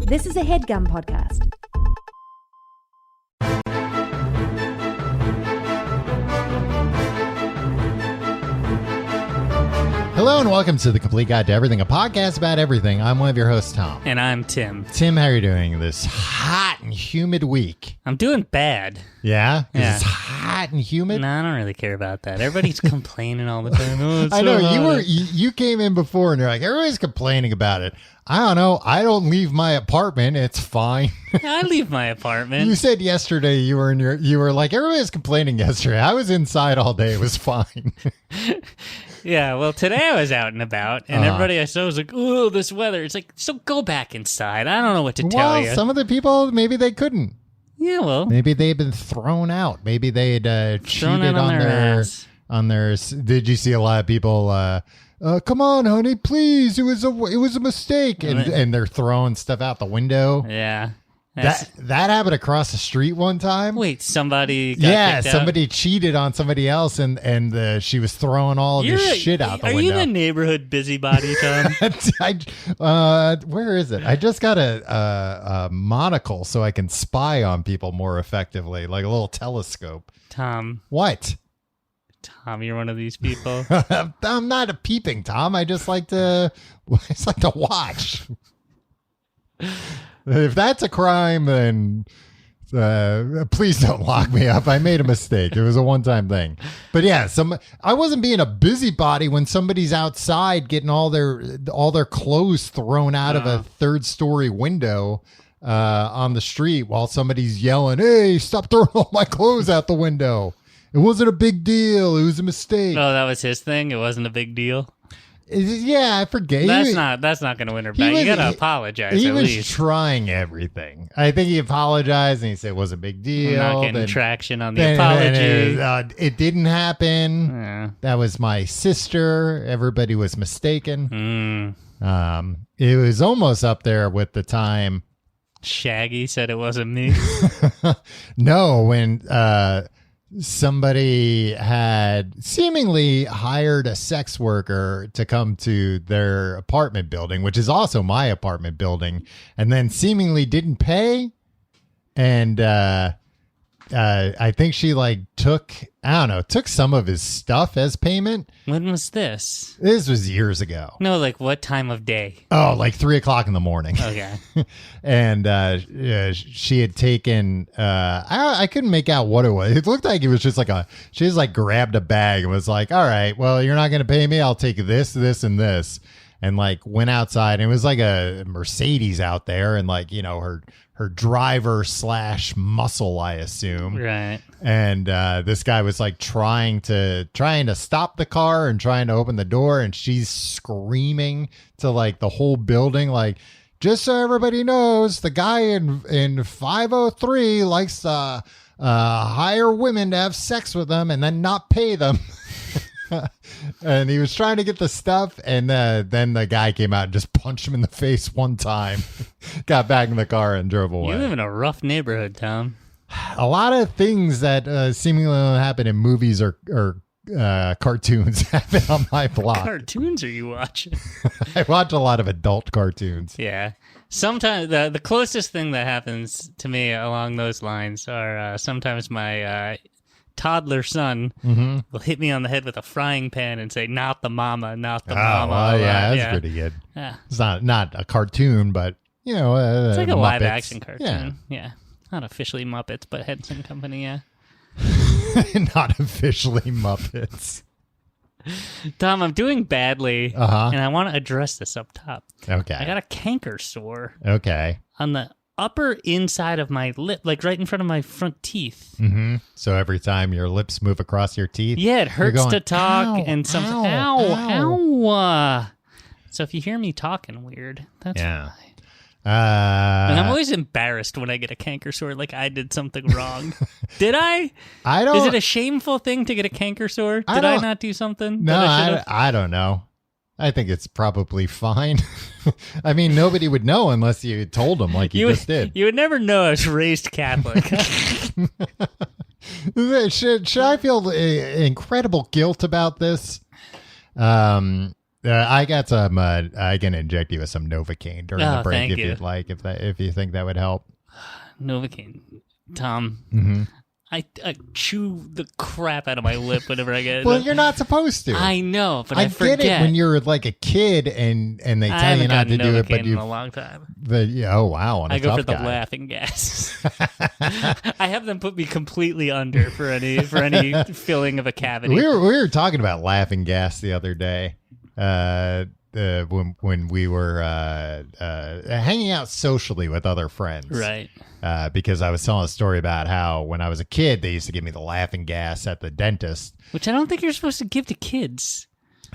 This is a HeadGum podcast. Hello and welcome to The Complete Guide to Everything, a podcast about everything. I'm one of your hosts, Tom. And I'm Tim. Tim, how are you doing this hot and humid week? I'm doing bad. Yeah? 'Cause Yeah. it's hot and humid? No, I don't really care about that. Everybody's complaining all the time. Oh, it's I so know, hot. you came in before and you're like, everybody's complaining about it. I don't know. I don't leave my apartment. It's fine. I leave my apartment. You said yesterday you were like, everybody's complaining yesterday. I was inside all day. It was fine. Yeah, well, today I was out and about, and everybody I saw was like, oh, this weather. It's like, so go back inside. I don't know what to tell you. Some of the people, maybe they couldn't. Yeah, well. Maybe they've been thrown out. Maybe they'd cheated on their. Did you see a lot of people? Come on, honey, please. It was a mistake, and they're throwing stuff out the window. Yeah. That happened across the street one time. Wait, somebody got kicked out? Somebody cheated on somebody else, and she was throwing all of this shit out the window. Are you the neighborhood busybody, Tom? Where is it? I just got a monocle so I can spy on people more effectively, like a little telescope. Tom. What? Tom, you're one of these people. I'm not a peeping Tom. I just like to watch. If that's a crime, then please don't lock me up. I made a mistake. It was a one-time thing. But yeah, I wasn't being a busybody when somebody's outside getting all their clothes thrown out of a third-story window on the street while somebody's yelling, "Hey, stop throwing all my clothes out the window. It wasn't a big deal. It was a mistake." Oh, that was his thing? It wasn't a big deal? Yeah, I forget. That's not going to win her back. You got to apologize. He at was least. trying everything. I think he apologized and he said it was a big deal. I'm not getting traction on the apology. It didn't happen. Yeah. That was my sister. Everybody was mistaken. It was almost up there with the time Shaggy said it wasn't me. No, when somebody had seemingly hired a sex worker to come to their apartment building, which is also my apartment building, and then seemingly didn't pay. And I think she took some of his stuff as payment. When was this? This was years ago. No, what time of day? Oh, 3:00 in the morning. Okay. And she had taken, I couldn't make out what it was. It looked like it was just she just grabbed a bag and was like, all right, well, you're not going to pay me. I'll take this, this, and this. And went outside, and it was a Mercedes out there, and her driver / muscle, I assume. Right. And this guy was trying to stop the car and trying to open the door, and she's screaming to the whole building, just so everybody knows, the guy in 503 likes to hire women to have sex with them and then not pay them. And he was trying to get the stuff, and then the guy came out and just punched him in the face one time, got back in the car and drove away. You live in a rough neighborhood, Tom. A lot of things that seemingly don't happen in movies or cartoons happen on my block. What cartoons are you watching? I watch a lot of adult cartoons. Yeah. Sometimes the closest thing that happens to me along those lines are sometimes my toddler son will hit me on the head with a frying pan and say, "Not the mama, not the mama." Well, yeah, that's pretty good. Yeah. It's not a cartoon, but it's like a Muppets. live action cartoon. Yeah. Not officially Muppets, but Henson Company, yeah. Not officially Muppets. Tom, I'm doing badly, and I want to address this up top. Okay. I got a canker sore. Okay. On the upper inside of my lip, right in front of my front teeth. Mm-hmm. So every time your lips move across your teeth? Yeah, it hurts to talk, ow, and sometimes, ow. So if you hear me talking weird, that's why. And I'm always embarrassed when I get a canker sore, I did something wrong. Did I? I don't. Is it a shameful thing to get a canker sore? Did I not do something? No, I don't know. I think it's probably fine. I mean, nobody would know unless you told them you just did. You would never know I was raised Catholic. Should I feel incredible guilt about this? I got some. I can inject you with some Novocaine during the break thank if you. you'd like. If you think that would help. Novocaine. Tom, Mm-hmm. I chew the crap out of my lip whenever I get. Well, you're not supposed to. I know, but I I forget. get it when you're like a kid and they tell you not to do it, but in a long time. oh wow, I go for the laughing gas. I have them put me completely under for any filling of a cavity. We were talking about laughing gas the other day. When we were hanging out socially with other friends, right? Because I was telling a story about how when I was a kid, they used to give me the laughing gas at the dentist. Which I don't think you're supposed to give to kids.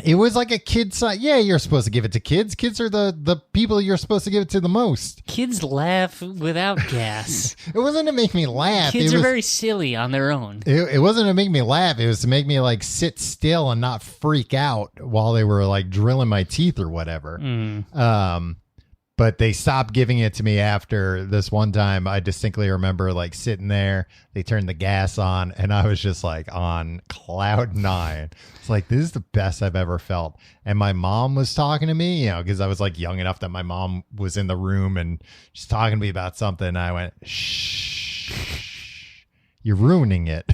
It was like a kid's size. Yeah, you're supposed to give it to kids. Kids are the people you're supposed to give it to the most. Kids laugh without gas. It wasn't to make me laugh. Kids are very silly on their own. It wasn't to make me laugh. It was to make me like sit still and not freak out while they were like drilling my teeth or whatever. But they stopped giving it to me after this one time. I distinctly remember like sitting there, they turned the gas on and I was just like on cloud nine. It's like, this is the best I've ever felt. And my mom was talking to me, because I was like young enough that my mom was in the room and she's talking to me about something. And I went, shh, you're ruining it.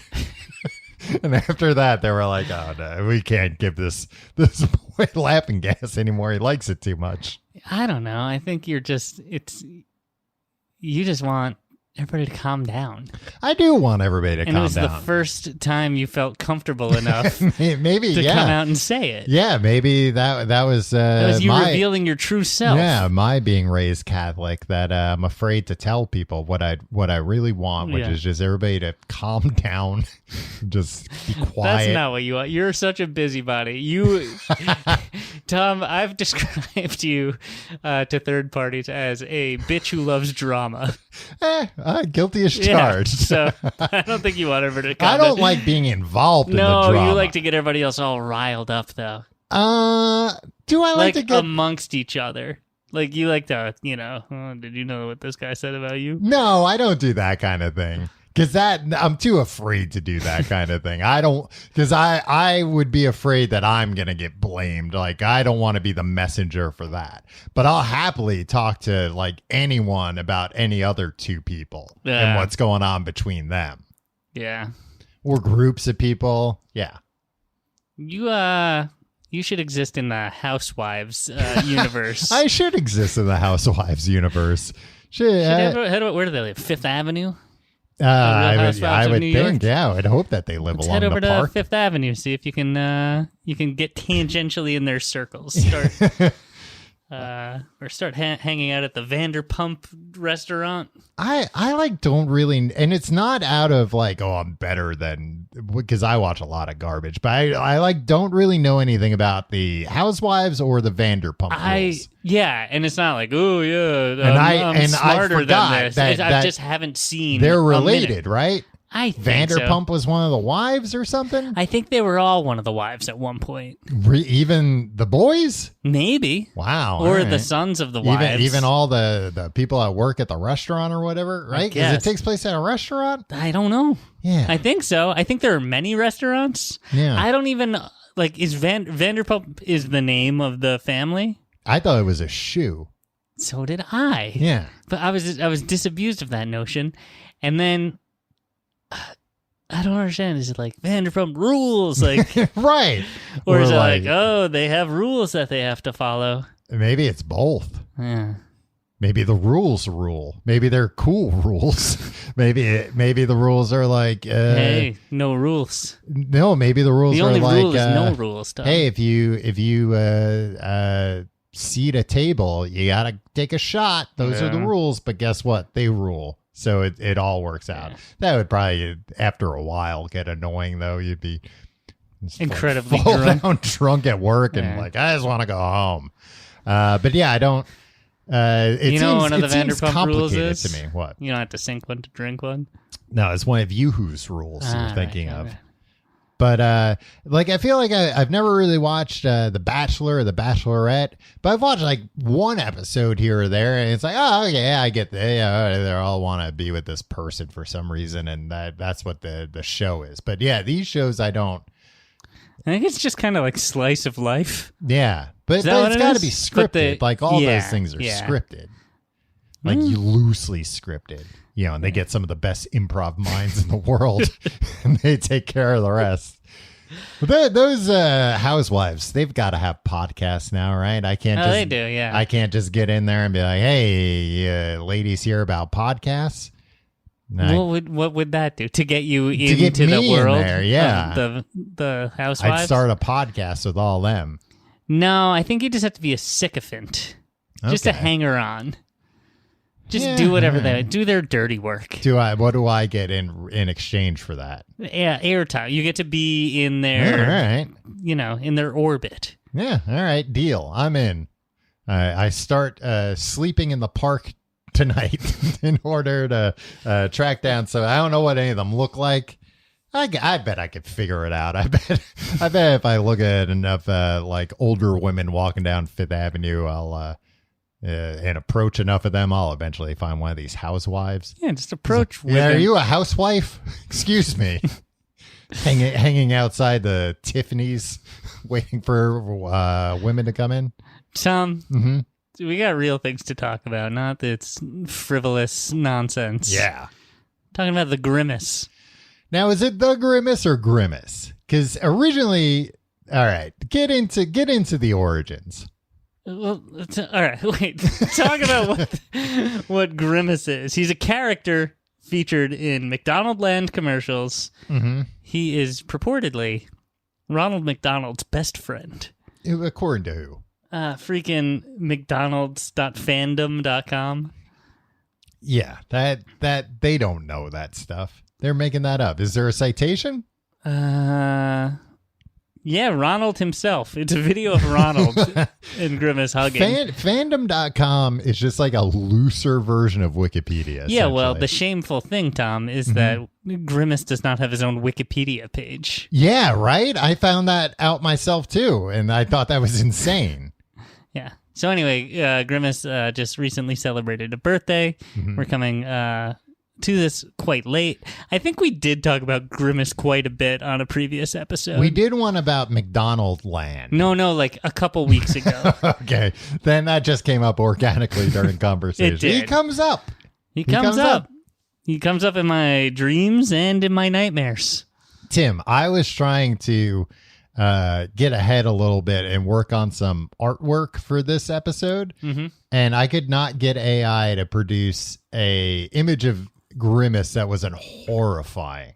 And after that, they were like, oh no, we can't give this boy laughing gas anymore. He likes it too much. I don't know. I think you just want everybody to calm down. I do want everybody to calm down. And it was the first time you felt comfortable enough maybe to come out and say it. Yeah, maybe that was you revealing your true self. Yeah, my being raised Catholic, that I'm afraid to tell people what I really want, which is just everybody to calm down, just be quiet. That's not what you want. You're such a busybody. Tom, I've described you to third parties as a bitch who loves drama. Guilty as charged. So I don't think you want everybody to come I don't like being involved in the drama. No, you like to get everybody else all riled up, though. Do I like to get amongst each other? Like you like to, did you know what this guy said about you? No, I don't do that kind of thing. Because I'm too afraid to do that kind of thing. Because I would be afraid that I'm going to get blamed. Like, I don't want to be the messenger for that. But I'll happily talk to, like, anyone about any other two people and what's going on between them. Yeah. Or groups of people. Yeah. You should exist in the Housewives universe. I should exist in the Housewives universe. Where do they live? Fifth Avenue? I would think, yeah. I'd hope that they live along the park. Head over to Fifth Avenue, see if you can get tangentially in their circles. Start hanging out at the Vanderpump restaurant. I don't really, and it's not out of like, oh, I'm better than, because I watch a lot of garbage, but I don't really know anything about the Housewives or the Vanderpump rules. Yeah, and it's not like, oh yeah, I'm smarter than this. I just haven't seen. They're related, right? I think Vanderpump so. was one of the wives or something? I think they were all one of the wives at one point. Even the boys? Maybe. Wow. Or the sons of the wives. Even all the people that work at the restaurant or whatever, right? Because it takes place at a restaurant? I don't know. Yeah. I think so. I think there are many restaurants. Yeah. I don't even, is Vanderpump is the name of the family? I thought it was a shoe. So did I. Yeah. But I was disabused of that notion. And then I don't understand. Is it like Vanderpump Rules? Like right. Or is it like, oh, they have rules that they have to follow? Maybe it's both. Yeah. Maybe the rules rule. Maybe they're cool rules. maybe the rules are like hey, no rules. No, maybe the rules are like the only rule is no rules. Tom. Hey, if you seat a table, you gotta take a shot. Those are the rules. But guess what? They rule. So it all works out. Yeah. That would probably, after a while, get annoying, though. You'd be incredibly drunk at work and like, I just want to go home. But yeah, I don't. One of the Vanderpump rules is to me. What? You don't have to sink one to drink one. No, it's one of Yoo-Hoo's rules you're thinking of. Right. But I feel like I've never really watched The Bachelor or The Bachelorette, but I've watched like one episode here or there, and it's like, oh, yeah, I get that. Yeah, they all want to be with this person for some reason, and that's what the show is. But yeah, these shows I don't. I think it's just kind of like slice of life. Yeah, but Is that what it's it got to is? be But scripted. Like all yeah, those things are yeah. scripted. Like you loosely scripted, and they get some of the best improv minds in the world and they take care of the rest. But those housewives, they've got to have podcasts now, right? I can't they do, yeah. I can't just get in there and be like, hey, ladies hear about podcasts. No, What would that do to get you get into me the in world? there, yeah. Of the housewives. I'd start a podcast with all them. No, I think you just have to be a sycophant, just a Okay. hanger-on. Just Yeah, do whatever alright. they do. Their dirty work. What do I get in exchange for that? Yeah, airtime. You get to be in All their, right. in their orbit. Yeah. All right. Deal. I'm in. I start sleeping in the park tonight in order to track down. So I don't know what any of them look like. I bet I could figure it out. I bet if I look at enough like older women walking down Fifth Avenue, I'll and approach enough of them, I'll eventually find one of these housewives. Yeah, just approach. Yeah, are you a housewife? Excuse me. Hanging outside the Tiffany's, waiting for women to come in. Tom? Mm-hmm. We got real things to talk about, not this frivolous nonsense. Yeah. Talking about the Grimace. Now, is it the Grimace or Grimace? Because originally, all right, get into the origins. Well, all right, wait. Talk about what Grimace is. He's a character featured in McDonaldland commercials. Mm-hmm. He is purportedly Ronald McDonald's best friend. According to who? Freaking McDonald's.fandom.com. Yeah, that they don't know that stuff. They're making that up. Is there a citation? Yeah, Ronald himself. It's a video of Ronald and Grimace hugging. Fandom.com is just like a looser version of Wikipedia. Yeah, well, essentially. the shameful thing, Tom, is that Grimace does not have his own Wikipedia page. Yeah, right? I found that out myself too, and I thought that was insane. Yeah. So anyway, Grimace just recently celebrated a birthday. We're coming to this quite late. I think we did talk about Grimace quite a bit on a previous episode. We did one about McDonaldland. No, like a couple weeks ago. Okay. Then that just came up organically during conversation. It did. He comes up. He comes up. He comes up in my dreams and in my nightmares. Tim, I was trying to get ahead a little bit and work on some artwork for this episode. And I could not get AI to produce a image of Grimace that wasn't horrifying.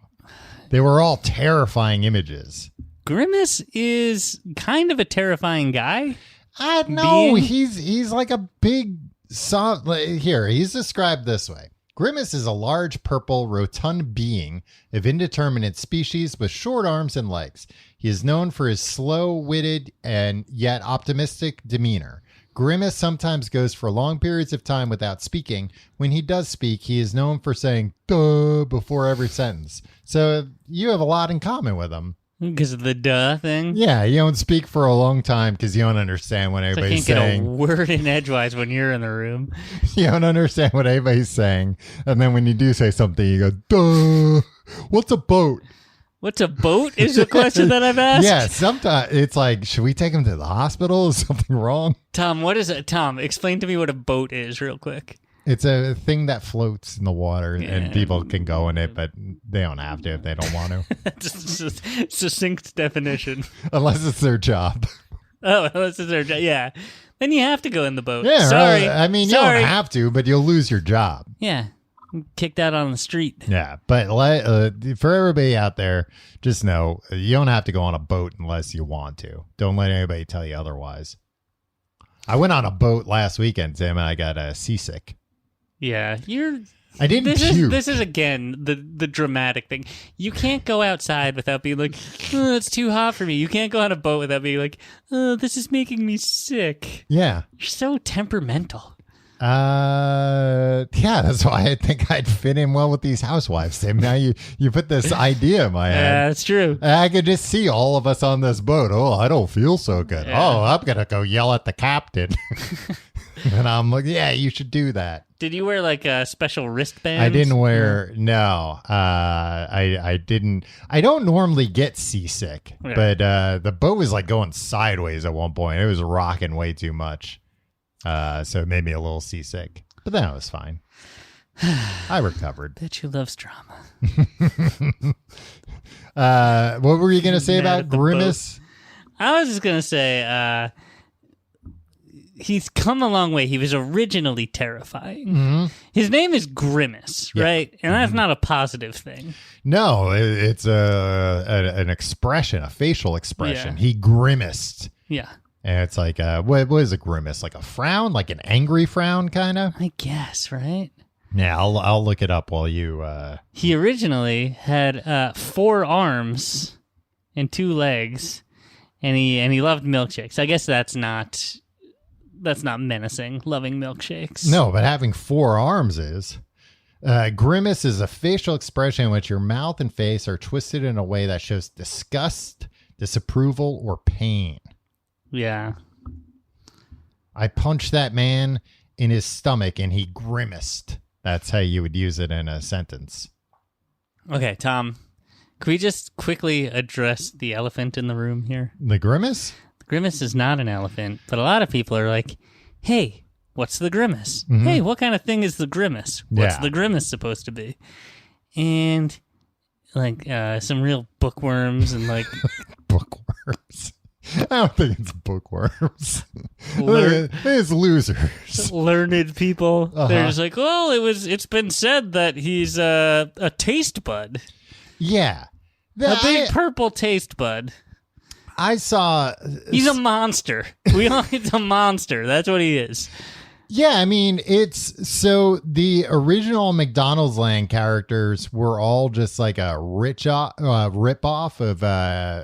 They were all terrifying images. Grimace is kind of a terrifying guy. I know. Being- He's like a big soft. Here, he's described this way. Grimace is a large, purple, rotund being of indeterminate species with short arms and legs. He is known for his slow-witted and yet optimistic demeanor. Grimace sometimes goes for long periods of time without speaking. When he does speak, he is known for saying "duh" before every sentence. So you have a lot in common with him. Because of the duh thing. Yeah, you don't speak for a long time because you don't understand what I everybody's can't get a saying. word in edgewise when you're in the room. You don't understand what anybody's saying. And then when you do say something, you go, duh. What's a boat? What's a boat is a question that I've asked. Yeah, sometimes it's like, should we take him to the hospital? Is something wrong? Tom, what is it? Tom, explain to me what a boat is real quick. It's a thing that floats in the water Yeah. and people can go in it, but they don't have to if they don't want to. That's just succinct definition. Unless it's their job. Oh, this is their job. Yeah. Then you have to go in the boat. Yeah, Sorry. right. I mean, you Sorry. don't have to, but you'll lose your job. Yeah. Kicked out on the street. Yeah, but for everybody out there, just know you don't have to go on a boat unless you want to. Don't let anybody tell you otherwise. I went on a boat last weekend, Tim, and I got seasick. Yeah. I didn't puke. This is again the dramatic thing. You can't go outside without being like, oh, it's too hot for me. You can't go on a boat without being like, oh, this is making me sick. Yeah. You're so temperamental. Yeah, that's why I think I'd fit in well with these housewives, Tim. Now you put this idea in my head. Yeah, that's true. I could just see all of us on this boat. Oh, I don't feel so good. Yeah. Oh, I'm going to go yell at the captain. And I'm like, yeah, you should do that. Did you wear like a special wristband? I didn't wear, no. I didn't. I don't normally get seasick, but the boat was like going sideways at one point. It was rocking way too much. So it made me a little seasick, but then I was fine. I recovered. Bet you loves drama. What were you going to say about Grimace? I was just going to say, he's come a long way. He was originally terrifying. Mm-hmm. His name is Grimace, right? And that's not a positive thing. No, it's an expression, a facial expression. He grimaced. Yeah. And it's like, what is a grimace? Like a frown? Like an angry frown, kind of? I guess, right? Yeah, I'll look it up while you... He originally had 4 arms and 2 legs, and he loved milkshakes. I guess that's not menacing, loving milkshakes. No, but having 4 arms is. Grimace is a facial expression in which your mouth and face are twisted in a way that shows disgust, disapproval, or pain. Yeah. I punched that man in his stomach and he grimaced. That's how you would use it in a sentence. Okay, Tom, can we just quickly address the elephant in the room here? The grimace? The grimace is not an elephant, but a lot of people are like, hey, what's the grimace? Mm-hmm. Hey, what kind of thing is the grimace? What's the grimace supposed to be? And like some real bookworms and like... Bookworms. I don't think it's bookworms. It's losers. Learned people. They're just like, well, it's been said that he's a taste bud. Yeah. A big purple taste bud. I saw... He's a monster. He's a monster. That's what he is. Yeah, I mean, it's... So the original McDonaldland characters were all just like a rip-off of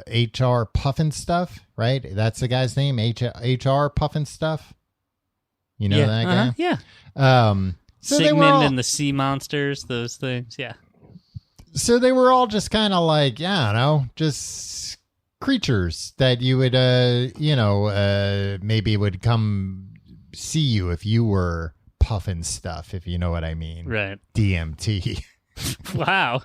H.R. Puffin Stuff, right? That's the guy's name, H.R. Puffin Stuff? You know that guy? Yeah. So Sigmund and the Sea Monsters, those things, yeah. So they were all just kind of like, yeah, I don't know, just creatures that you would, maybe would come see you if you were Puffin Stuff, if you know what I mean. Right. DMT. Wow.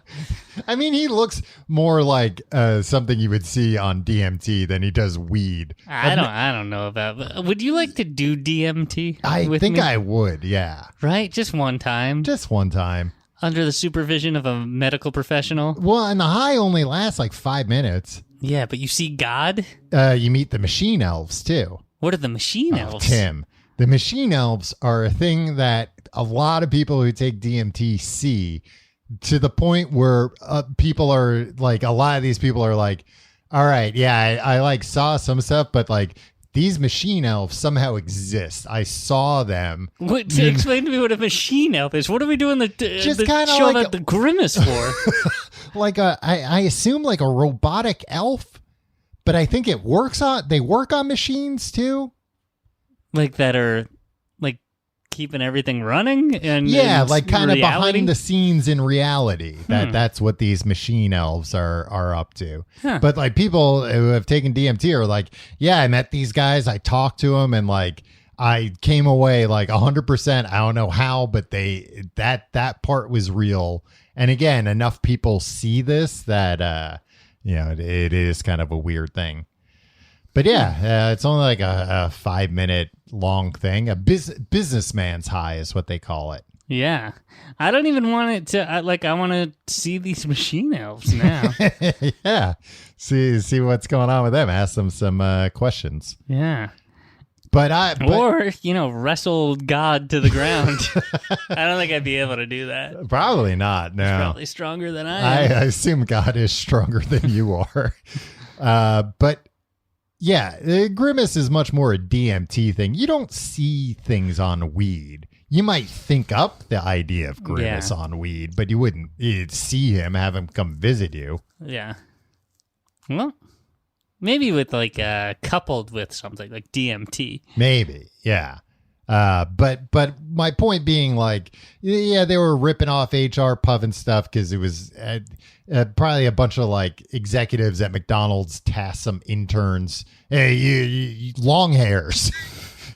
I mean, he looks more like something you would see on DMT than he does weed. I don't know about that. Would you like to do DMT? I think I would, yeah. Right? Just one time? Just one time. Under the supervision of a medical professional? Well, and the high only lasts like 5 minutes. Yeah, but you see God? You meet the machine elves, too. What are the machine elves? Tim, the machine elves are a thing that a lot of people who take DMT see, to the point where people are like, a lot of these people are like, all right, yeah, I like saw some stuff, but like these machine elves somehow exist. I saw them. Explain to me what a machine elf is. What are we doing the show like about the Grimace for? Like I assume like a robotic elf, but I think they work on machines too. Like that are like keeping everything running and like kind of behind the scenes in reality. That's what these machine elves are up to. Huh. But like people who have taken DMT are like, yeah, I met these guys, I talked to them, and like I came away like 100%. I don't know how, but that part was real. And again, enough people see this that it is kind of a weird thing. But yeah, it's only like a 5-minute long thing. A businessman's high is what they call it. Yeah. I don't even want it to, I want to see these machine elves now. Yeah. See what's going on with them. Ask them some questions. Yeah. Or wrestle God to the ground. I don't think I'd be able to do that. Probably not, no. He's probably stronger than I am. I assume God is stronger than you are. But... yeah, Grimace is much more a DMT thing. You don't see things on weed. You might think up the idea of Grimace on weed, but you'd see him, have him come visit you. Yeah. Well, maybe with coupled with something like DMT. Maybe, yeah. But my point being, like, yeah, they were ripping off HR Puffin stuff because it was probably a bunch of like executives at McDonald's tasked some interns. Hey, you long hairs.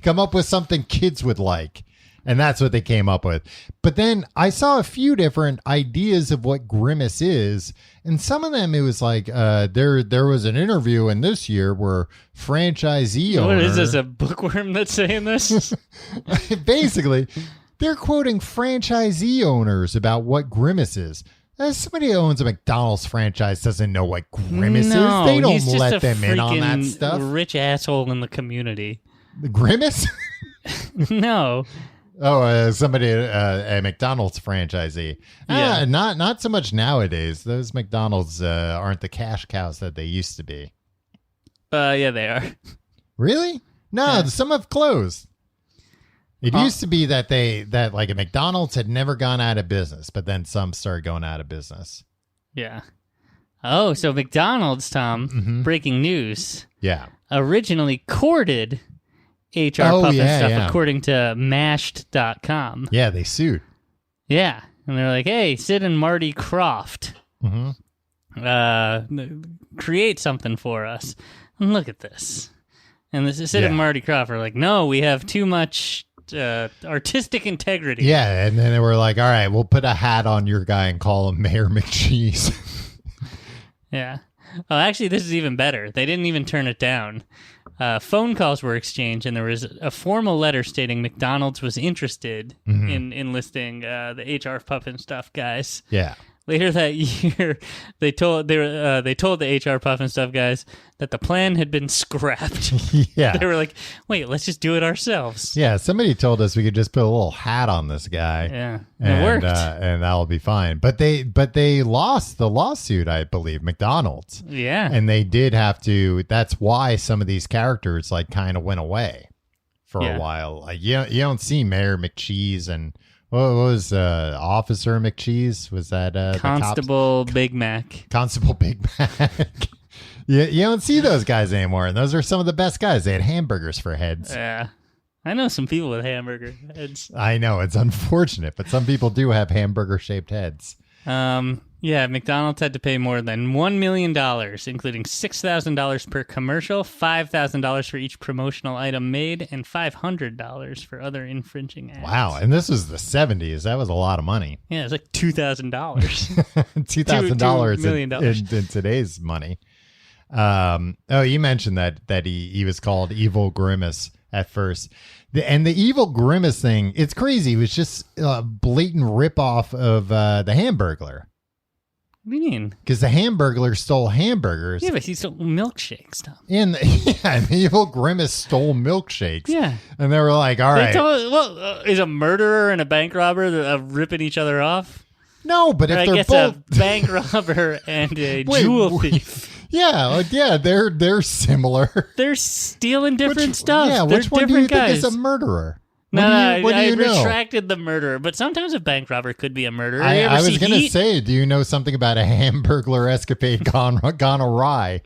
Come up with something kids would like. And that's what they came up with. But then I saw a few different ideas of what Grimace is. And some of them, it was like there was an interview in this year where franchisee owner... What is this, a bookworm that's saying this? Basically, they're quoting franchisee owners about what Grimace is. Somebody who owns a McDonald's franchise doesn't know what Grimace is. They don't he's just let a them in on that freaking stuff. Rich asshole in the community. The Grimace? No. Oh, somebody, a McDonald's franchisee. Yeah. Not so much nowadays. Those McDonald's aren't the cash cows that they used to be. Yeah, they are. Really? No, Yeah. some have closed. It used to be that like a McDonald's had never gone out of business, but then some started going out of business. Yeah. Oh, so McDonald's, Tom, breaking news, Yeah. originally courted HR Puff and stuff, according to mashed.com. Yeah, they sued. Yeah. And they're like, hey, Sid and Marty Croft, create something for us. And look at this. And this Sid and Marty Croft are like, no, we have too much artistic integrity. Yeah, and then they were like, all right, we'll put a hat on your guy and call him Mayor McCheese. Yeah. Oh, actually, this is even better. They didn't even turn it down. Phone calls were exchanged, and there was a formal letter stating McDonald's was interested in enlisting the HR Puff and Stuff guys. Yeah. Later that year, they told the HR Puff and Stuff guys that the plan had been scrapped. Yeah. They were like, "Wait, let's just do it ourselves." Yeah, somebody told us we could just put a little hat on this guy. Yeah, and it worked, and that'll be fine. But they lost the lawsuit, I believe, McDonald's. Yeah, and they did have to. That's why some of these characters like kind of went away for a while. Like you don't see Mayor McCheese and. What was Officer McCheese? Was that Constable Big Mac? Constable Big Mac. You don't see those guys anymore, and those are some of the best guys. They had hamburgers for heads. Yeah, I know some people with hamburger heads. I know it's unfortunate, but some people do have hamburger-shaped heads. Yeah, McDonald's had to pay more than $1 million, including $6,000 per commercial, $5,000 for each promotional item made, and $500 for other infringing acts. Wow, and this was the 70s. That was a lot of money. Yeah, it's like $2,000. $2,000 $2 million. in today's money. Oh, you mentioned that he was called Evil Grimace at first. And the Evil Grimace thing, it's crazy. It was just a blatant ripoff of the Hamburglar. What do you mean? Because the Hamburglar stole hamburgers. Yeah, but he stole milkshakes, Tom. And the Evil Grimace stole milkshakes. Yeah. And they were like, all right. Is a murderer and a bank robber ripping each other off? No, but if I they're guess both... a bank robber and a jewel thief. Yeah, they're similar. They're stealing different stuff. Yeah, They're which one do you think is a murderer? I know? retracted the murderer, but sometimes a bank robber could be a murderer. I was going to say, do you know something about a Hamburglar escapade gone awry?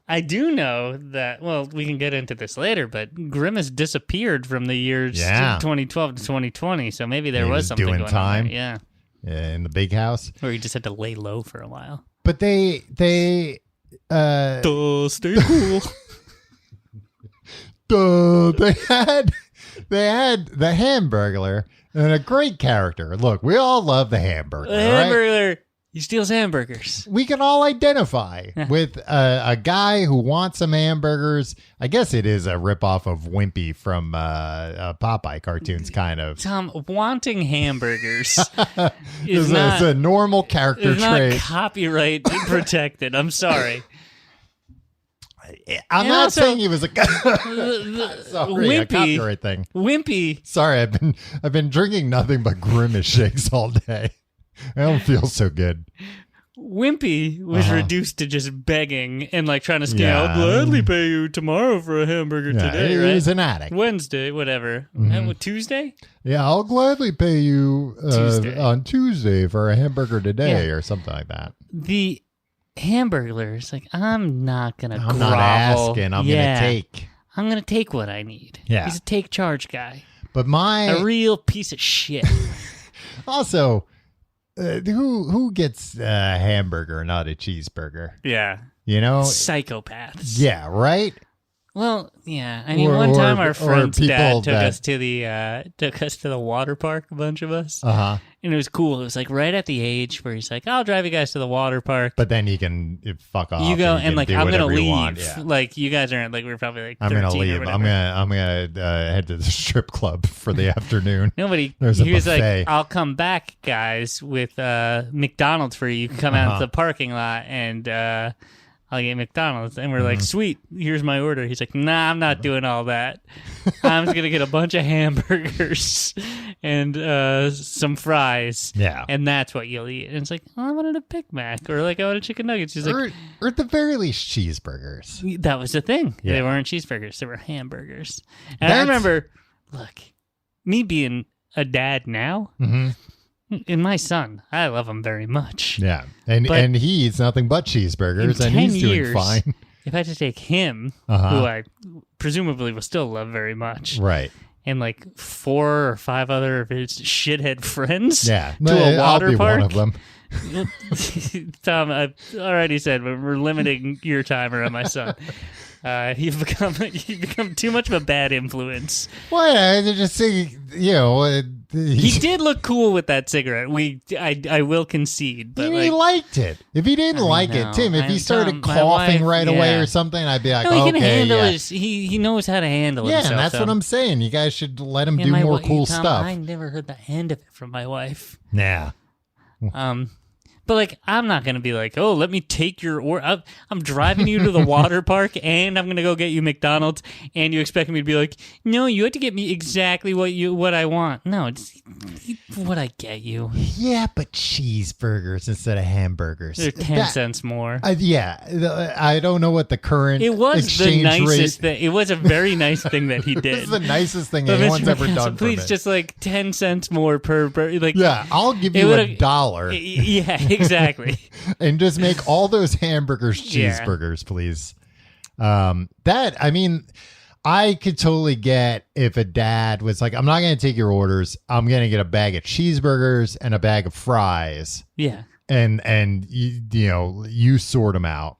I do know that, well, we can get into this later, but Grimace disappeared from the years 2012 to 2020, so maybe there was something doing going time. on there. Yeah. In the big house. Or he just had to lay low for a while. But they stay cool. They had the Hamburglar and a great character. Look, we all love the Hamburglar. The Hamburglar, right? He steals hamburgers. We can all identify with a guy who wants some hamburgers. I guess it is a ripoff of Wimpy from Popeye cartoons, kind of. Tom, wanting hamburgers is it's a normal character trait. Not copyright protected. I'm sorry. I'm not saying he was a copyright thing. Wimpy. Sorry, I've been drinking nothing but Grimace shakes all day. I don't feel so good. Wimpy was reduced to just begging and like trying to scale. I'll gladly pay you tomorrow for a hamburger today, right? He was an addict. Wednesday, whatever. Tuesday? Yeah, I'll gladly pay you on Tuesday for a hamburger today or something like that. The Hamburglar's like, I'm not going to grovel. I'm not asking. I'm going to take. I'm going to take what I need. Yeah. He's a take charge guy. But a real piece of shit. Also, who gets a hamburger, not a cheeseburger? Yeah. You know? Psychopaths. Yeah, right? Well, yeah. I mean, Or- one time or- our or friend's people dad took that- us to the water park, a bunch of us. Uh-huh. And it was cool. It was like right at the age where he's like, I'll drive you guys to the water park. But then you can fuck off. You go you and can like, do I'm going to whatever you leave. want. Yeah. Like, you guys aren't like, we're probably like 13 I'm gonna or leave. whatever. I'm gonna head to the strip club for the afternoon. Nobody. There's a He was buffet. like, I'll come back, guys, with McDonald's for you. You can come out to the parking lot and I'll get McDonald's. And we're like, sweet, here's my order. He's like, nah, I'm not doing all that. I'm just going to get a bunch of hamburgers and some fries. Yeah. And that's what you'll eat. And it's like, oh, I wanted a Big Mac or like I wanted chicken nuggets. He's like, Or at the very least, cheeseburgers. that was the thing. Yeah. They weren't cheeseburgers. They were hamburgers. And I That's- remember, look, me being a dad now, and my son, I love him very much. Yeah, and But he eats nothing but cheeseburgers, in and 10 he's doing years, fine. If I had to take him, Uh-huh. who I presumably will still love very much, Right. and like 4 or 5 other of his shithead friends Yeah. to a I'll water be park. one of them. Tom, I've already said we're limiting your time around my son. You've become too much of a bad influence. Well, I just say, He did look cool with that cigarette. I will concede, but he liked it. If he didn't like know. it, Tim, if he started My coughing wife, right away yeah. or something, I'd be like, no, he can okay, handle yeah. he knows how to handle Yeah, himself. and that's so. what I'm saying. You guys should let him And do my more wi- cool Tom, stuff. I never heard the end of it from my wife. Yeah. But like, I'm not gonna be like, oh, let me take your order. I'm driving you to the water park, and I'm gonna go get you McDonald's, and you expect me to be like, no, you have to get me exactly what I want. No, it's what I get you. Yeah, but cheeseburgers instead of hamburgers. They're 10 cents more. I don't know what the current It was the exchange nicest rate. thing. It was a very nice thing that he This did. is the nicest thing But anyone's Mr. ever McCaskill, done for please, me. just like 10 cents more per like. Yeah, I'll give It you would've- $1 Yeah, exactly. and just make all those hamburgers Yeah. cheeseburgers, please. I mean, I could totally get if a dad was like, I'm not going to take your orders. I'm going to get a bag of cheeseburgers and a bag of fries. Yeah. And you sort them out.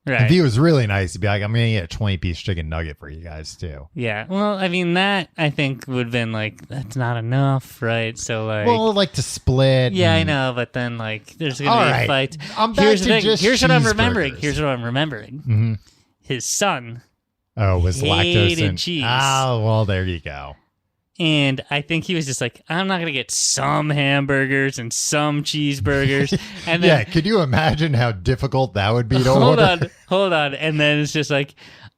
Right. If he was really nice, he'd be like, I'm going to get a 20-piece chicken nugget for you guys, too. Yeah. Well, I mean, that I think would have been like, that's not enough, right? So, like. Well, like to split. yeah, I and- know, but then, like, there's going All to be right. a fight. I'm back Here's the to thing. just Here's what I'm remembering. cheeseburgers. Here's what I'm remembering. Mhm. His son. Oh, was lactose Hated in cheese. Oh, well, there you go. And I think he was just like, I'm not going to get some hamburgers and some cheeseburgers. And then, Yeah, could you imagine how difficult that would be to order? hold on. And then it's just like,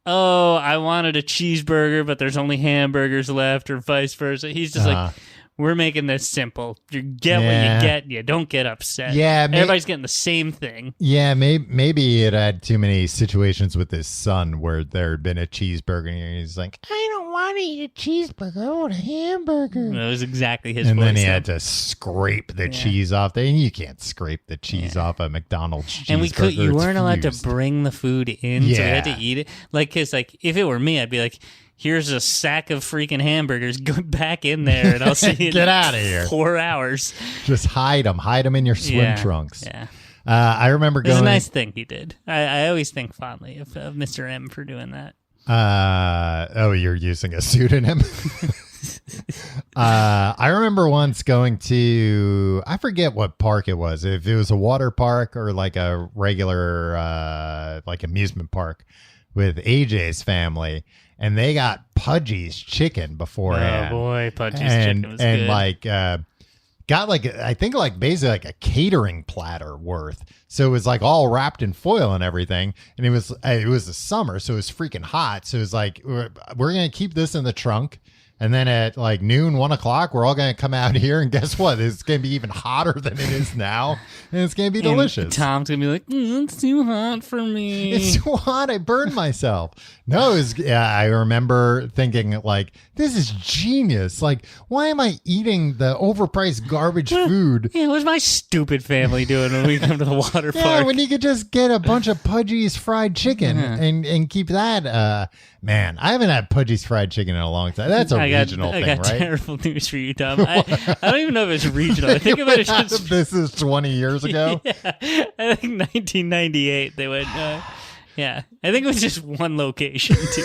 oh, I wanted a cheeseburger, but there's only hamburgers left, or vice versa. He's just like, we're making this simple. You get what Yeah. you get. You don't get upset. Yeah, Everybody's getting the same thing. Yeah, maybe it had too many situations with his son where there had been a cheeseburger and he's like, I don't want to eat a cheeseburger, I want a hamburger. That was exactly his And voice. then he though. had to scrape the cheese off there. And you can't scrape the cheese off a McDonald's cheeseburger. And you It's weren't allowed to fused. bring the food in, so you had to Yeah. eat it. Like, because like, if it were me, I'd be like, here's a sack of freaking hamburgers. Go back in there, and I'll see you Get in outta here. 4 hours. Just hide them in your swim trunks. Yeah. I remember It was going. a nice thing he did. I always think fondly of Mr. M for doing that. You're using a pseudonym. I remember once going to, I forget what park it was, if it was a water park or like a regular like amusement park with AJ's family, and they got Pudgy's chicken beforehand. Oh boy, Pudgy's and, chicken was and good. like got like, I think like basically like a catering platter worth. So it was like all wrapped in foil and everything. And it was the summer, so it was freaking hot. So it was like, we're going to keep this in the trunk. And then at like noon, 1 o'clock, we're all going to come out here. And guess what? It's going to be even hotter than it is now. And it's going to be And delicious. Tom's going to be like, it's too hot for me. It's too hot. I burned myself. No, I remember thinking like, this is genius. Like, why am I eating the overpriced garbage food? Yeah, what's my stupid family doing when we come to the water Yeah, park? when you could just get a bunch of Pudgy's fried chicken and keep that. Man, I haven't had Pudgy's fried chicken in a long time. That's a regional thing, I got right? terrible news for you, Tom. I don't even know if it's regional. I think about it just. This is 20 years ago. Yeah, I think 1998 they went. Yeah, I think it was just one location, too.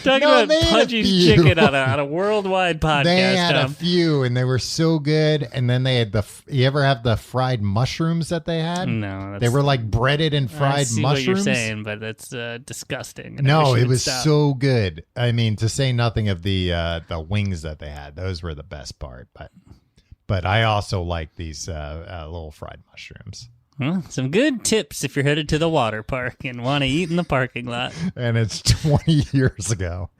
Talking No, about they had a Pudgy's few. Chicken on a worldwide podcast. They had a few, and they were so good. And then they had you ever have the fried mushrooms that they had? No. They were like breaded and fried I see mushrooms. what you're saying, but that's disgusting. and I No, wish it would was stop. so good. I mean, to say nothing of the wings that they had. Those were the best part. But I also like these little fried mushrooms. Well, some good tips if you're headed to the water park and want to eat in the parking lot. And it's 20 years ago.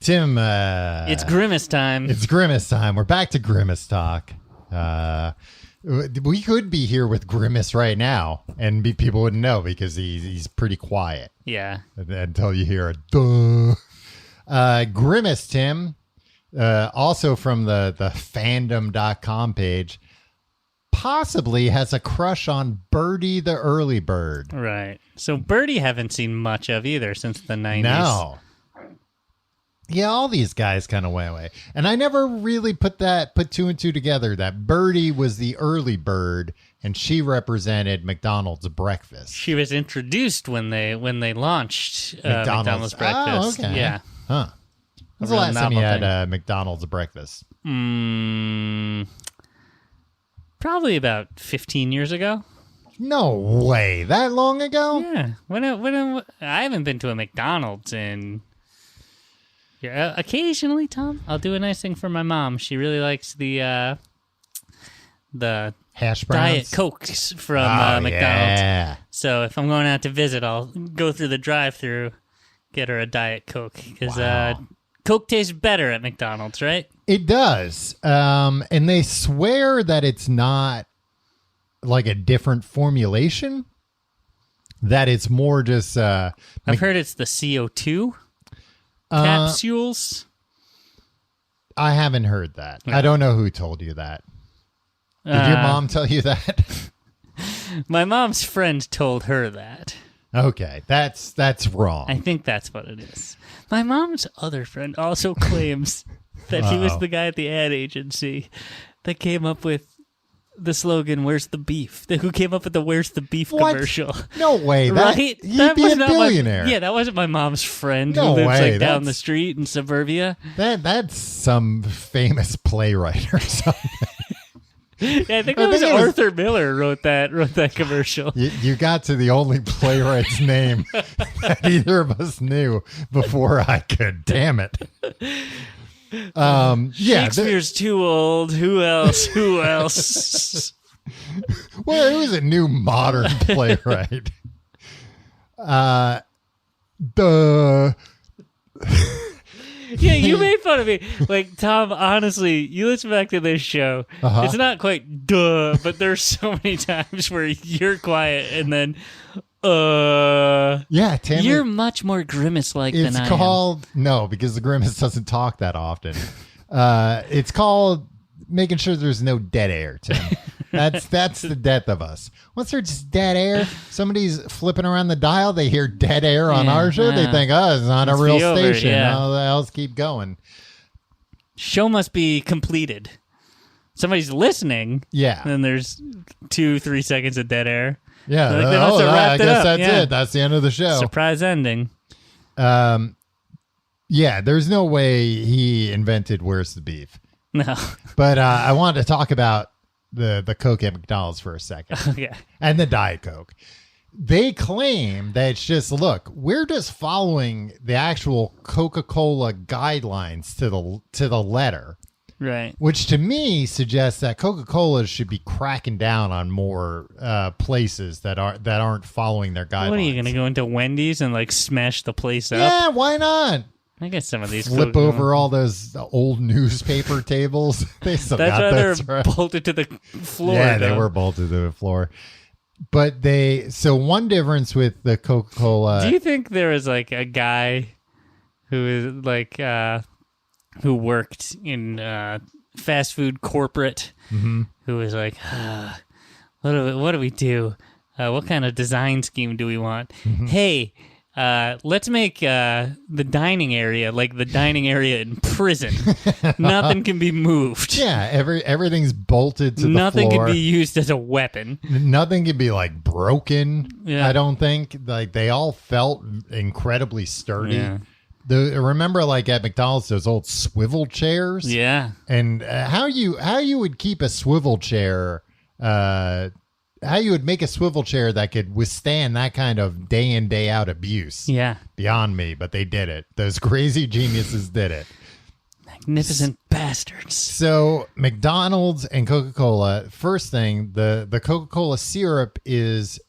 Tim, It's Grimace time. it's Grimace time. We're back to Grimace talk. We could be here with Grimace right now, and people wouldn't know because he's pretty quiet Yeah. until you hear a duh. Grimace, Tim, also from the fandom.com page, possibly has a crush on Birdie the early bird. Right. So Birdie haven't seen much of either since the 90s. No. Yeah, all these guys kind of went away. And I never really put two and two together that Birdie was the early bird and she represented McDonald's breakfast. She was introduced when they launched McDonald's breakfast. Oh, okay. Yeah. Huh. When's the real last time you novel had thing. McDonald's breakfast? Probably about 15 years ago. No way. That long ago? Yeah. When I haven't been to a McDonald's in... Yeah, occasionally, Tom, I'll do a nice thing for my mom. She really likes the Hash browns? Diet Cokes from McDonald's. Yeah. So if I'm going out to visit, I'll go through the drive-thru, get her a Diet Coke because Wow. Coke tastes better at McDonald's, right? It does. And they swear that it's not like a different formulation, that it's more just... I've heard it's the CO2 capsules. I haven't heard that. I don't know who told you that. Did your mom tell you that? My mom's friend told her that. Okay, that's wrong. I think that's what it is. My mom's other friend also claims that he was the guy at the ad agency that came up with the slogan, "Where's the beef?" Who came up with the "Where's the beef" What? commercial? No way. Right? He'd be a not billionaire. Yeah, that wasn't my mom's friend No who lives way, like down the that's- street in suburbia. That's some famous playwright or something. Yeah, I think I it was think it was- Arthur Miller wrote that commercial. You got to the only playwright's name that either of us knew before I could. Damn it. Yeah. Shakespeare's too old. Who else? Who else? Well, it was a new modern playwright. Yeah, you made fun of me. Like, Tom, honestly, you listen back to this show. Uh-huh. It's not quite duh, but there's so many times where you're quiet and then, Yeah, Tim. you're much more Grimace-like than It's I called no, because the Grimace doesn't talk that often. It's called making sure there's no dead air, Tim. That's the death of us. Once there's just dead air, somebody's flipping around the dial, they hear dead air on Yeah, our show, they think, oh, it's not a Must real be over, station. yeah. Oh, let's keep going. Show must be completed. Somebody's listening, Yeah. and there's 2-3 seconds of dead air. Yeah. Like, they must have I wrapped it guess up, that's yeah. it. That's the end of the show. Surprise ending. Yeah, there's no way he invented Where's the Beef. No. But I wanted to talk about the Coke at McDonald's for a second. Okay. And the Diet Coke. They claim that it's just, look, we're just following the actual Coca-Cola guidelines to the letter, Right. which to me suggests that Coca-Cola should be cracking down on more places that aren't following their guidelines. What are you going to go into Wendy's and like smash the place up? Yeah, why not? I guess some of these Flip Coke- over all those old newspaper tables. They still That's got why those, they're right? bolted to the floor. Yeah, they though. were bolted to the floor. But so one difference with the Coca-Cola. Do you think there was like a guy who is like who worked in fast food corporate who was like, what do we do? What kind of design scheme do we want? Hey, let's make the dining area like the dining area in prison. Nothing can be moved. Yeah, everything's bolted to the Nothing floor. can be used as a weapon. Nothing can be like broken. Yeah. I don't think. Like they all felt incredibly sturdy. Yeah. Remember, like at McDonald's, those old swivel chairs. Yeah. And how you would keep a swivel chair. How you would make a swivel chair that could withstand that kind of day in, day out abuse. Yeah. Beyond me, but they did it. Those crazy geniuses did it. Magnificent bastards. So McDonald's and Coca-Cola, first thing, the Coca-Cola syrup is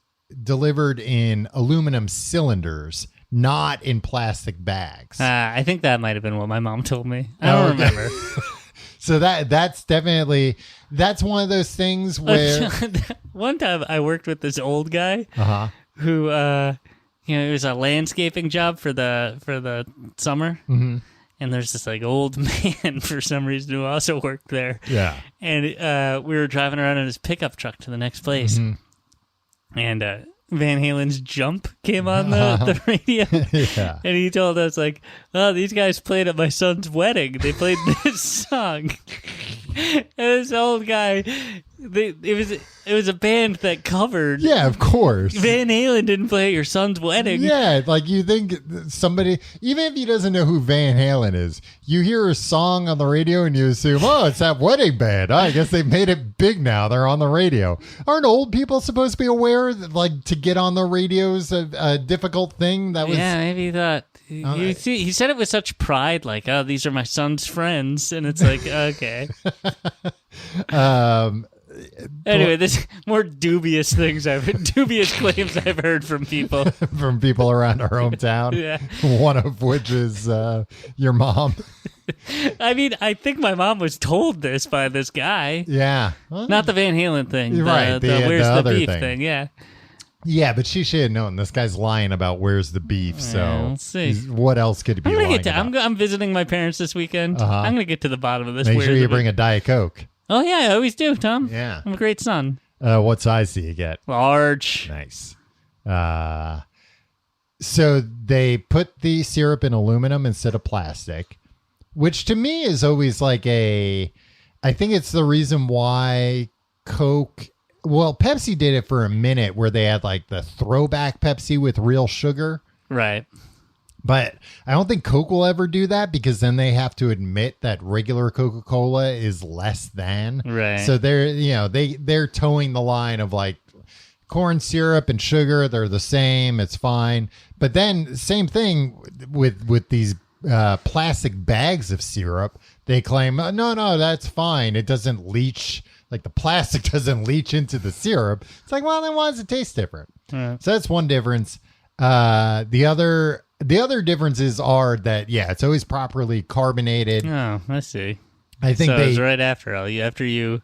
delivered in aluminum cylinders, not in plastic bags. I think that might have been what my mom told me. I don't remember. So that's definitely, that's one of those things where one time I worked with this old guy who, it was a landscaping job for the summer. Mm-hmm. And there's this like old man for some reason who also worked there. Yeah. And we were driving around in his pickup truck to the next place. Mm-hmm. And Van Halen's Jump came on the radio. Yeah. And he told us, like, oh, these guys played at my son's wedding. They played this song. And this old guy, it was a band that covered. Yeah, of course. Van Halen didn't play at your son's wedding. Yeah, like you think somebody, even if he doesn't know who Van Halen is, you hear a song on the radio and you assume, oh, it's that wedding band. I guess they've made it big now. They're on the radio. Aren't old people supposed to be aware that, like, to get on the radio is a difficult thing? That was, yeah, maybe he thought. He said it with such pride, like, oh, these are my son's friends. And it's like, okay. Anyway, there's more dubious claims I've heard from people. From people around our hometown. Yeah. One of which is your mom. I mean, I think my mom was told this by this guy. Yeah. Not the Van Halen thing. Right. The where's the other beef thing. thing. Yeah. Yeah, but she should have known. This guy's lying about where's the beef. So let's see. What else could he be lying about? I'm visiting my parents this weekend. I'm going to get to the bottom of this. Make sure you bring a Diet Coke. Oh, yeah, I always do, Tom. Yeah. I'm a great son. What size do you get? Large. Nice. So they put the syrup in aluminum instead of plastic, which to me is always like I think it's the reason why Coke, well, Pepsi did it for a minute where they had like the throwback Pepsi with real sugar. Right. But I don't think Coke will ever do that because then they have to admit that regular Coca-Cola is less than. Right. So they're towing the line of like corn syrup and sugar. They're the same. It's fine. But then same thing with these plastic bags of syrup. They claim, no, that's fine. It doesn't leach. Like the plastic doesn't leach into the syrup. It's like, well, then why does it taste different? So that's one difference. The other differences are that, yeah, it's always properly carbonated. Oh, I see. I think so it was right after you.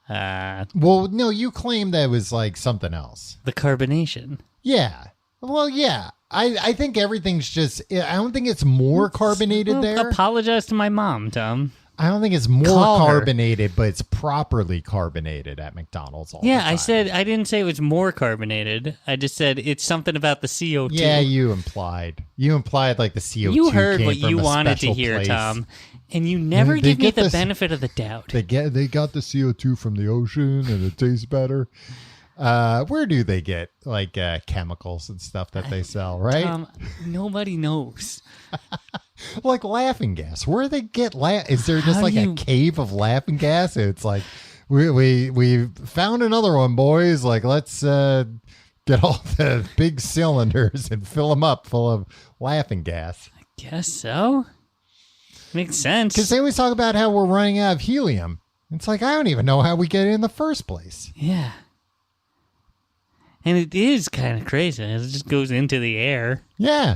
Well, no, you claimed that it was like something else. The carbonation. Yeah. Well, yeah. I think everything's just, I don't think it's more carbonated there. Apologize to my mom, Tom. I don't think it's more Call her. carbonated, but it's properly carbonated at McDonald's all the time. I didn't say it was more carbonated. I just said it's something about the CO2. Yeah, you implied like the CO2 You heard came what from you a wanted to special hear, place. Tom. And you never give me the benefit of the doubt. They got the CO2 from the ocean and it tastes better. Where do they get like chemicals and stuff that they sell, right? Nobody knows. Like laughing gas. Where do they get is there just like a cave of laughing gas? It's like we found another one, boys. Like let's get all the big cylinders and fill them up full of laughing gas. I guess so. Makes sense. Because they always talk about how we're running out of helium. It's like, I don't even know how we get it in the first place. Yeah. And it is kind of crazy. It just goes into the air. Yeah.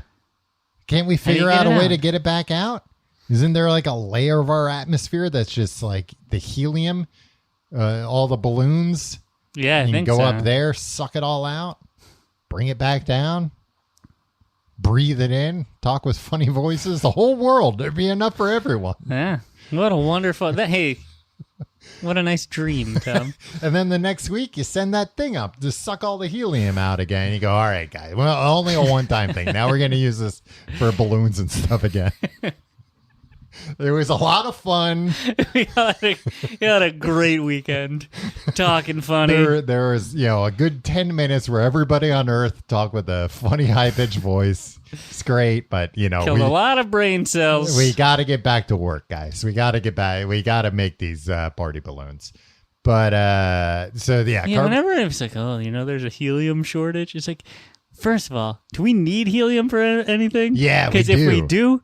Can't we figure out a way to get it back out? Isn't there like a layer of our atmosphere that's just like the helium, all the balloons? Yeah, I think so. You can go up there, suck it all out, bring it back down, breathe it in, talk with funny voices. The whole world. There'd be enough for everyone. Yeah. What a wonderful... Hey, What a nice dream, Tom. And then the next week you send that thing up to suck all the helium out again. You go, all right, guys, well, only a one-time thing. Now we're going to use this for balloons and stuff again. It was a lot of fun. We had a great weekend. Talking funny. There was, a good 10 minutes where everybody on Earth talked with a funny, high-pitched voice. It's great, but, Killed a lot of brain cells. We got to get back to work, guys. We got to get back. We got to make these party balloons. But, whenever it was like, there's a helium shortage, it's like, first of all, do we need helium for anything? Yeah, because if we do...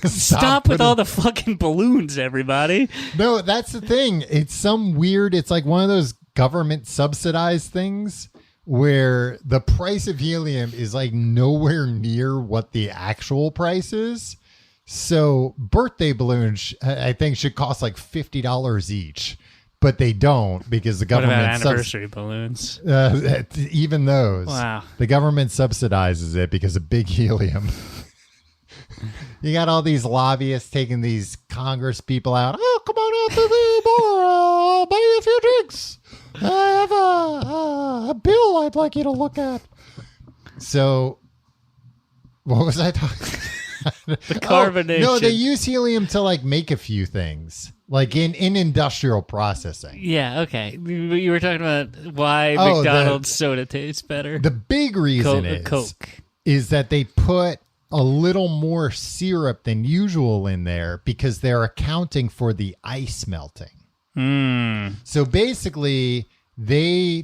Stop with all the fucking balloons, everybody. No, that's the thing. It's it's like one of those government subsidized things where the price of helium is like nowhere near what the actual price is. So birthday balloons, I think, should cost like $50 each. But they don't because the government... What about anniversary balloons? Even those. Wow. The government subsidizes it because of big helium. You got all these lobbyists taking these Congress people out. Oh, come on out to the bar. I'll buy you a few drinks. I have a bill I'd like you to look at. So, what was I talking about? The carbonation. No, they use helium to like make a few things, like in industrial processing. Yeah, okay. You were talking about why McDonald's soda tastes better. The big reason is that they put a little more syrup than usual in there because they're accounting for the ice melting. So basically, they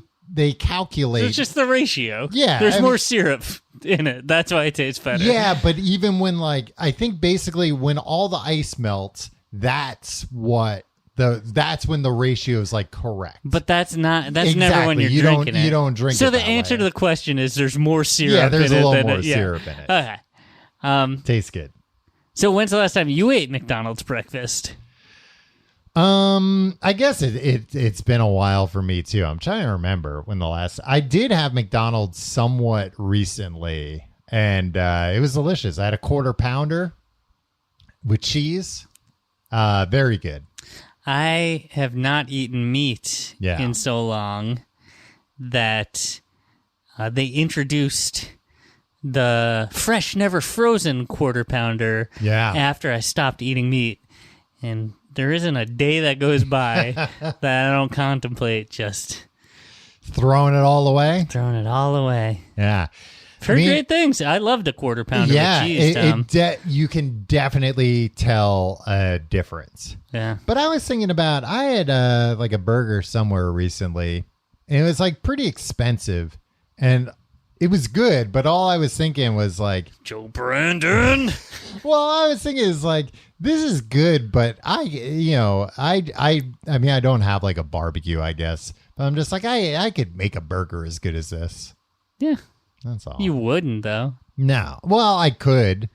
calculate. So it's just the ratio. Yeah, there's more syrup in it. That's why it tastes better. Yeah, but even when I think basically when all the ice melts, that's when the ratio is like correct. But that's never when you're drinking it. You don't drink it. So the answer to the question is there's more syrup. Yeah, there's in a little it more syrup in it. Okay. Tastes good. So when's the last time you ate McDonald's breakfast? I guess it's been a while for me too. I'm trying to remember when I did have McDonald's somewhat recently, and it was delicious. I had a quarter pounder with cheese. Very good. I have not eaten meat in so long that they introduced the fresh, never frozen quarter pounder after I stopped eating meat. And there isn't a day that goes by that I don't contemplate just throwing it all away. Yeah. Heard great things. I love the quarter pounder with cheese, Tom. You can definitely tell a difference. Yeah. But I was thinking about, I had like a burger somewhere recently, and it was like pretty expensive, and it was good, but all I was thinking was like, Joe Brandon. Well, I was thinking is like, this is good, but I mean, I don't have like a barbecue, I guess, but I'm just like, I could make a burger as good as this. Yeah. That's all. You wouldn't, though. No. Well, I could.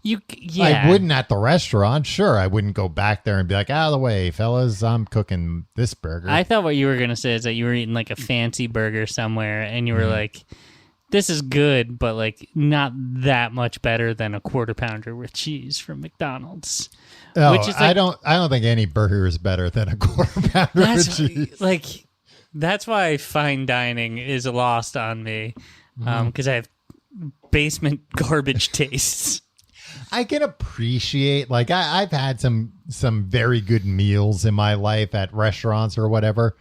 I wouldn't at the restaurant. Sure, I wouldn't go back there and be like, out of the way, fellas, I'm cooking this burger. I thought what you were going to say is that you were eating like a fancy burger somewhere, and you were like, this is good, but like not that much better than a quarter pounder with cheese from McDonald's. Oh, which is like, I don't think any burger is better than a quarter pounder with cheese. Like, that's why fine dining is lost on me. Because I have basement garbage tastes. I can appreciate, like, I've had some very good meals in my life at restaurants or whatever.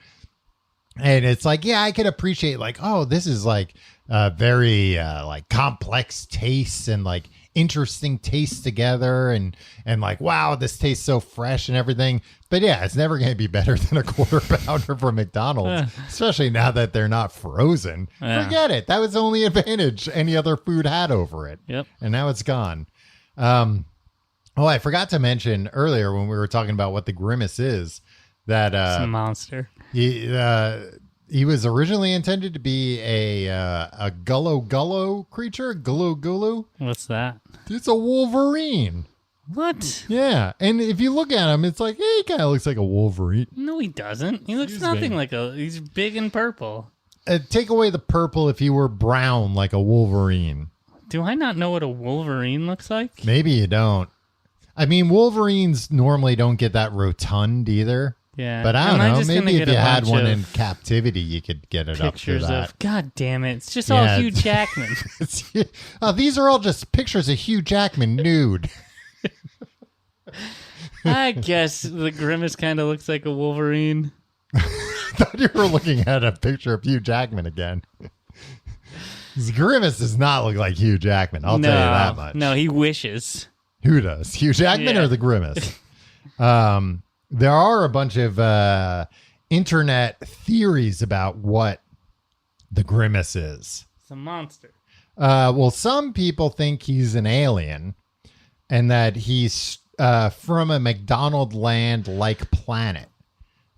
And it's like, yeah, I can appreciate, like, oh, this is like very like complex tastes and like interesting tastes together. And like, wow, this tastes so fresh and everything. But yeah, it's never going to be better than a quarter pounder from McDonald's, especially now that they're not frozen. Forget it. That was the only advantage any other food had over it. Yep. And now it's gone. I forgot to mention earlier when we were talking about what the Grimace is, that it's a monster. He was originally intended to be a gullo creature. Gullo. What's that? It's a Wolverine. What? Yeah, and if you look at him, it's like, hey, he kind of looks like a Wolverine. No, he doesn't. He looks nothing like he's big and purple. Take away the purple if he were brown like a Wolverine. Do I not know what a Wolverine looks like? Maybe you don't. I mean, Wolverines normally don't get that rotund either. Yeah. But I Am don't know. just gonna Maybe if get a you had bunch one of in captivity, you could get it up to pictures that. of, God damn it, it's just Yeah, all Hugh Jackman. These are all just pictures of Hugh Jackman nude. I guess the Grimace kind of looks like a Wolverine. I thought you were looking at a picture of Hugh Jackman again. Grimace does not look like Hugh Jackman. I'll tell you that much. No, he wishes. Who does? Hugh Jackman or the Grimace? There are a bunch of internet theories about what the Grimace is. It's a monster. Well, some people think he's an alien and that he's from a McDonaldland-like planet.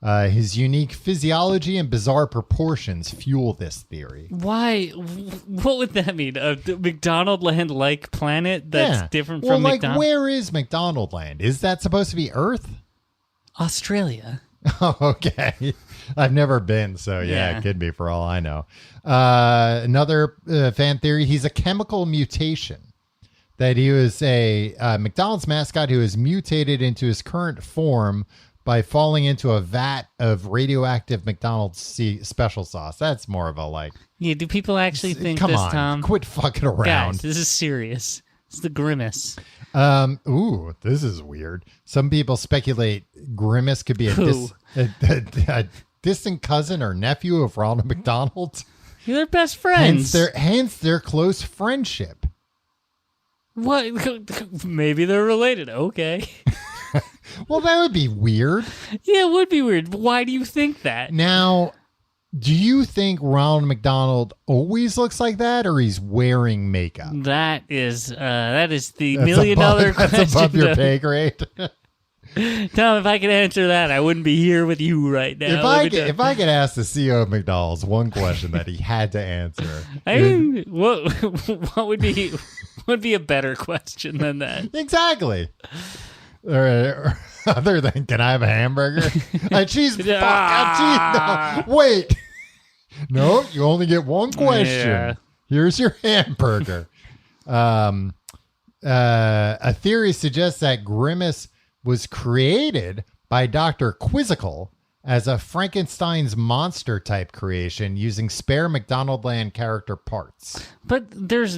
His unique physiology and bizarre proportions fuel this theory. Why? What would that mean? A McDonaldland-like planet that's different from McDonald's? Where is McDonaldland? Is that supposed to be Earth? Australia. Oh, okay. I've never been, so yeah, it could be for all I know. Another fan theory, he's a chemical mutation. That he was a McDonald's mascot who was mutated into his current form by falling into a vat of radioactive McDonald's special sauce. That's more of a like... Yeah, do people actually think come this, on, Tom? Quit fucking around. Guys, this is serious. It's the Grimace. Ooh, this is weird. Some people speculate Grimace could be a distant cousin or nephew of Ronald McDonald. They're best friends. Hence their close friendship. What? Maybe they're related. Okay. Well, that would be weird. Yeah, it would be weird. Why do you think that? Now, do you think Ronald McDonald always looks like that, or he's wearing makeup? That is the $1,000,000 question. That's above your pay grade. Tom, if I could answer that, I wouldn't be here with you right now. If I could ask the CEO of McDonald's one question that he had to answer, I mean, what would be a better question than that? Exactly. Other than, can I have a hamburger? Cheese. Cheese. No, wait. No, you only get one question. Yeah. Here's your hamburger. A theory suggests that Grimace was created by Dr. Quizzical as a Frankenstein's monster type creation using spare McDonaldland character parts. But he's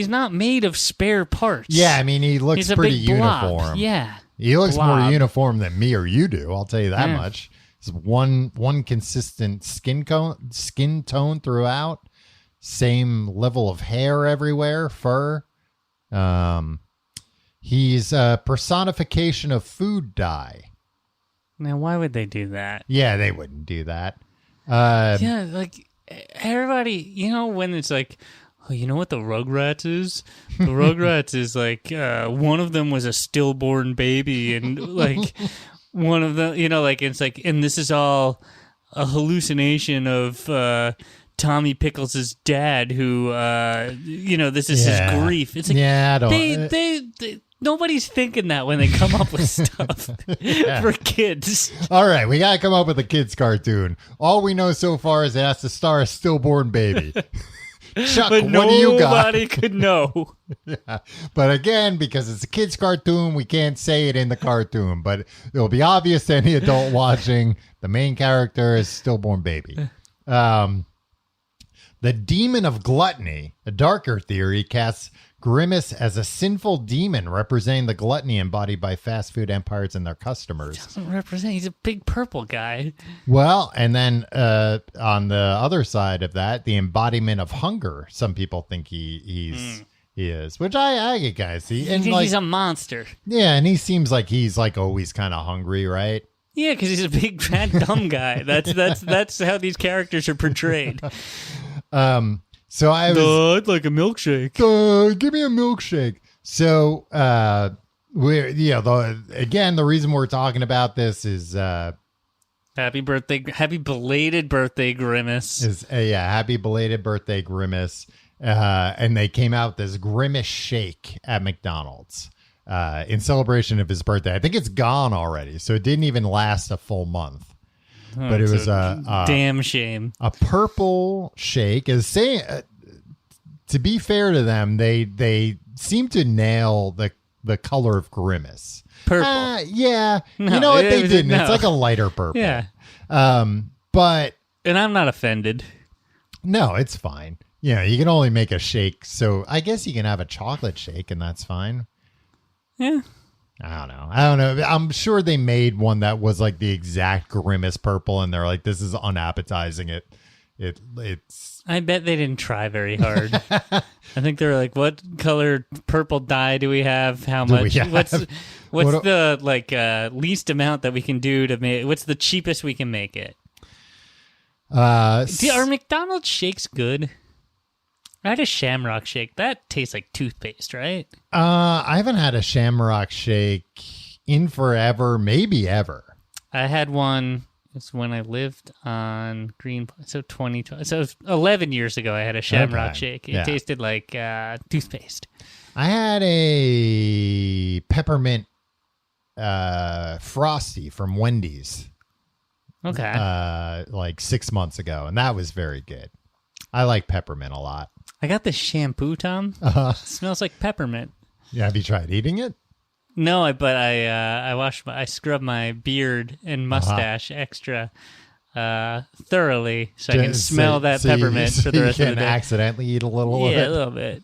not made of spare parts. Yeah, I mean, he looks pretty uniform. Yeah. He looks more uniform than me or you do, I'll tell you that much. It's one consistent skin tone throughout, same level of hair everywhere, fur. He's a personification of food dye. Now, why would they do that? Yeah, they wouldn't do that. Yeah, like everybody, when it's like, oh, you know what the Rugrats is? The Rugrats is like one of them was a stillborn baby, and like one of them, it's like, and this is all a hallucination of Tommy Pickles' dad, who this is his grief. It's like, I don't. They nobody's thinking that when they come up with stuff for kids. All right, we got to come up with a kid's cartoon. All we know so far is it has to star a stillborn baby. Chuck, but what do you got? Nobody could know. Yeah. But again, because it's a kid's cartoon, we can't say it in the cartoon. But it'll be obvious to any adult watching. The main character is stillborn baby. The demon of gluttony, a darker theory, casts Grimace as a sinful demon representing the gluttony embodied by fast food empires and their customers. Doesn't represent. He's a big purple guy. Well, and then on the other side of that, the embodiment of hunger. Some people think he is, which I get guys see. And think he's a monster. Yeah, and he seems like he's like always kind of hungry, right? Yeah, because he's a big fat dumb guy. That's how these characters are portrayed. So I was I'd like a milkshake. Give me a milkshake. So the reason we're talking about this is happy belated birthday, Grimace. Happy belated birthday, Grimace. And they came out with this Grimace shake at McDonald's in celebration of his birthday. I think it's gone already, so it didn't even last a full month. But it was a damn shame. A purple shake. To be fair to them, they seem to nail the color of Grimace. Purple. Yeah. No, you know what? They didn't. no. It's like a lighter purple. Yeah. But And I'm not offended. no, it's fine. Yeah, you can only make a shake. So I guess you can have a chocolate shake and that's fine. Yeah. I don't know. I'm sure they made one that was like the exact Grimace purple, and they're like, "This is unappetizing." It's. I bet they didn't try very hard. I think they were like, "What color purple dye do we have? How much? What's the least amount that we can do to make? What's the cheapest we can make it?" Are McDonald's shakes good? I had a Shamrock Shake. That tastes like toothpaste, right? I haven't had a Shamrock Shake in forever, maybe ever. I had one. It's when I lived on Green. So 2020. So 11 years ago, I had a Shamrock Shake. It tasted like toothpaste. I had a peppermint Frosty from Wendy's. Okay. Like 6 months ago, and that was very good. I like peppermint a lot. I got this shampoo, Tom. It smells like peppermint. Yeah, have you tried eating it? No, but I scrub my beard and mustache extra thoroughly so I can smell that peppermint for the rest of the day. You can accidentally eat a little of it. Yeah, a little bit.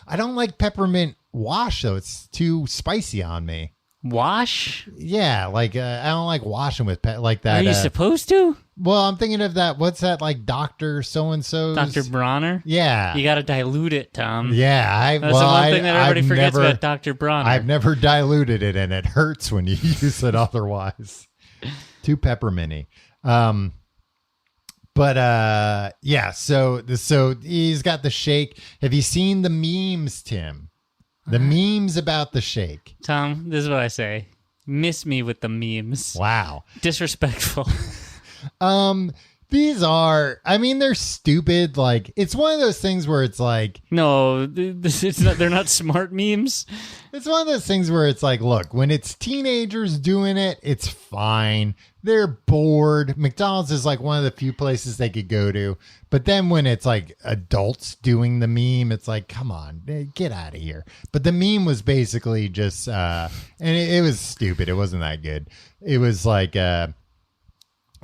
I don't like peppermint wash though. It's too spicy on me. Wash? Yeah, like I don't like washing with like that. Are you supposed to? Well, I'm thinking of that. What's that like, Dr. So-and-so? Dr. Bronner? Yeah. You got to dilute it, Tom. Yeah. That's the one thing that everybody forgets about Dr. Bronner. I've never diluted it, and it hurts when you use it otherwise. Too pepperminty. Yeah, so he's got the shake. Have you seen the memes, Tim? The memes about the shake. Tom, this is what I say. Miss me with the memes. Wow. Disrespectful. These are, I mean, they're stupid. Like, it's one of those things where it's like, no, they're not smart memes. It's one of those things where it's like, look, when it's teenagers doing it, it's fine. They're bored. McDonald's is like one of the few places they could go to. But then when it's like adults doing the meme, it's like, come on, get out of here. But the meme was basically just, and it was stupid. It wasn't that good. It was like,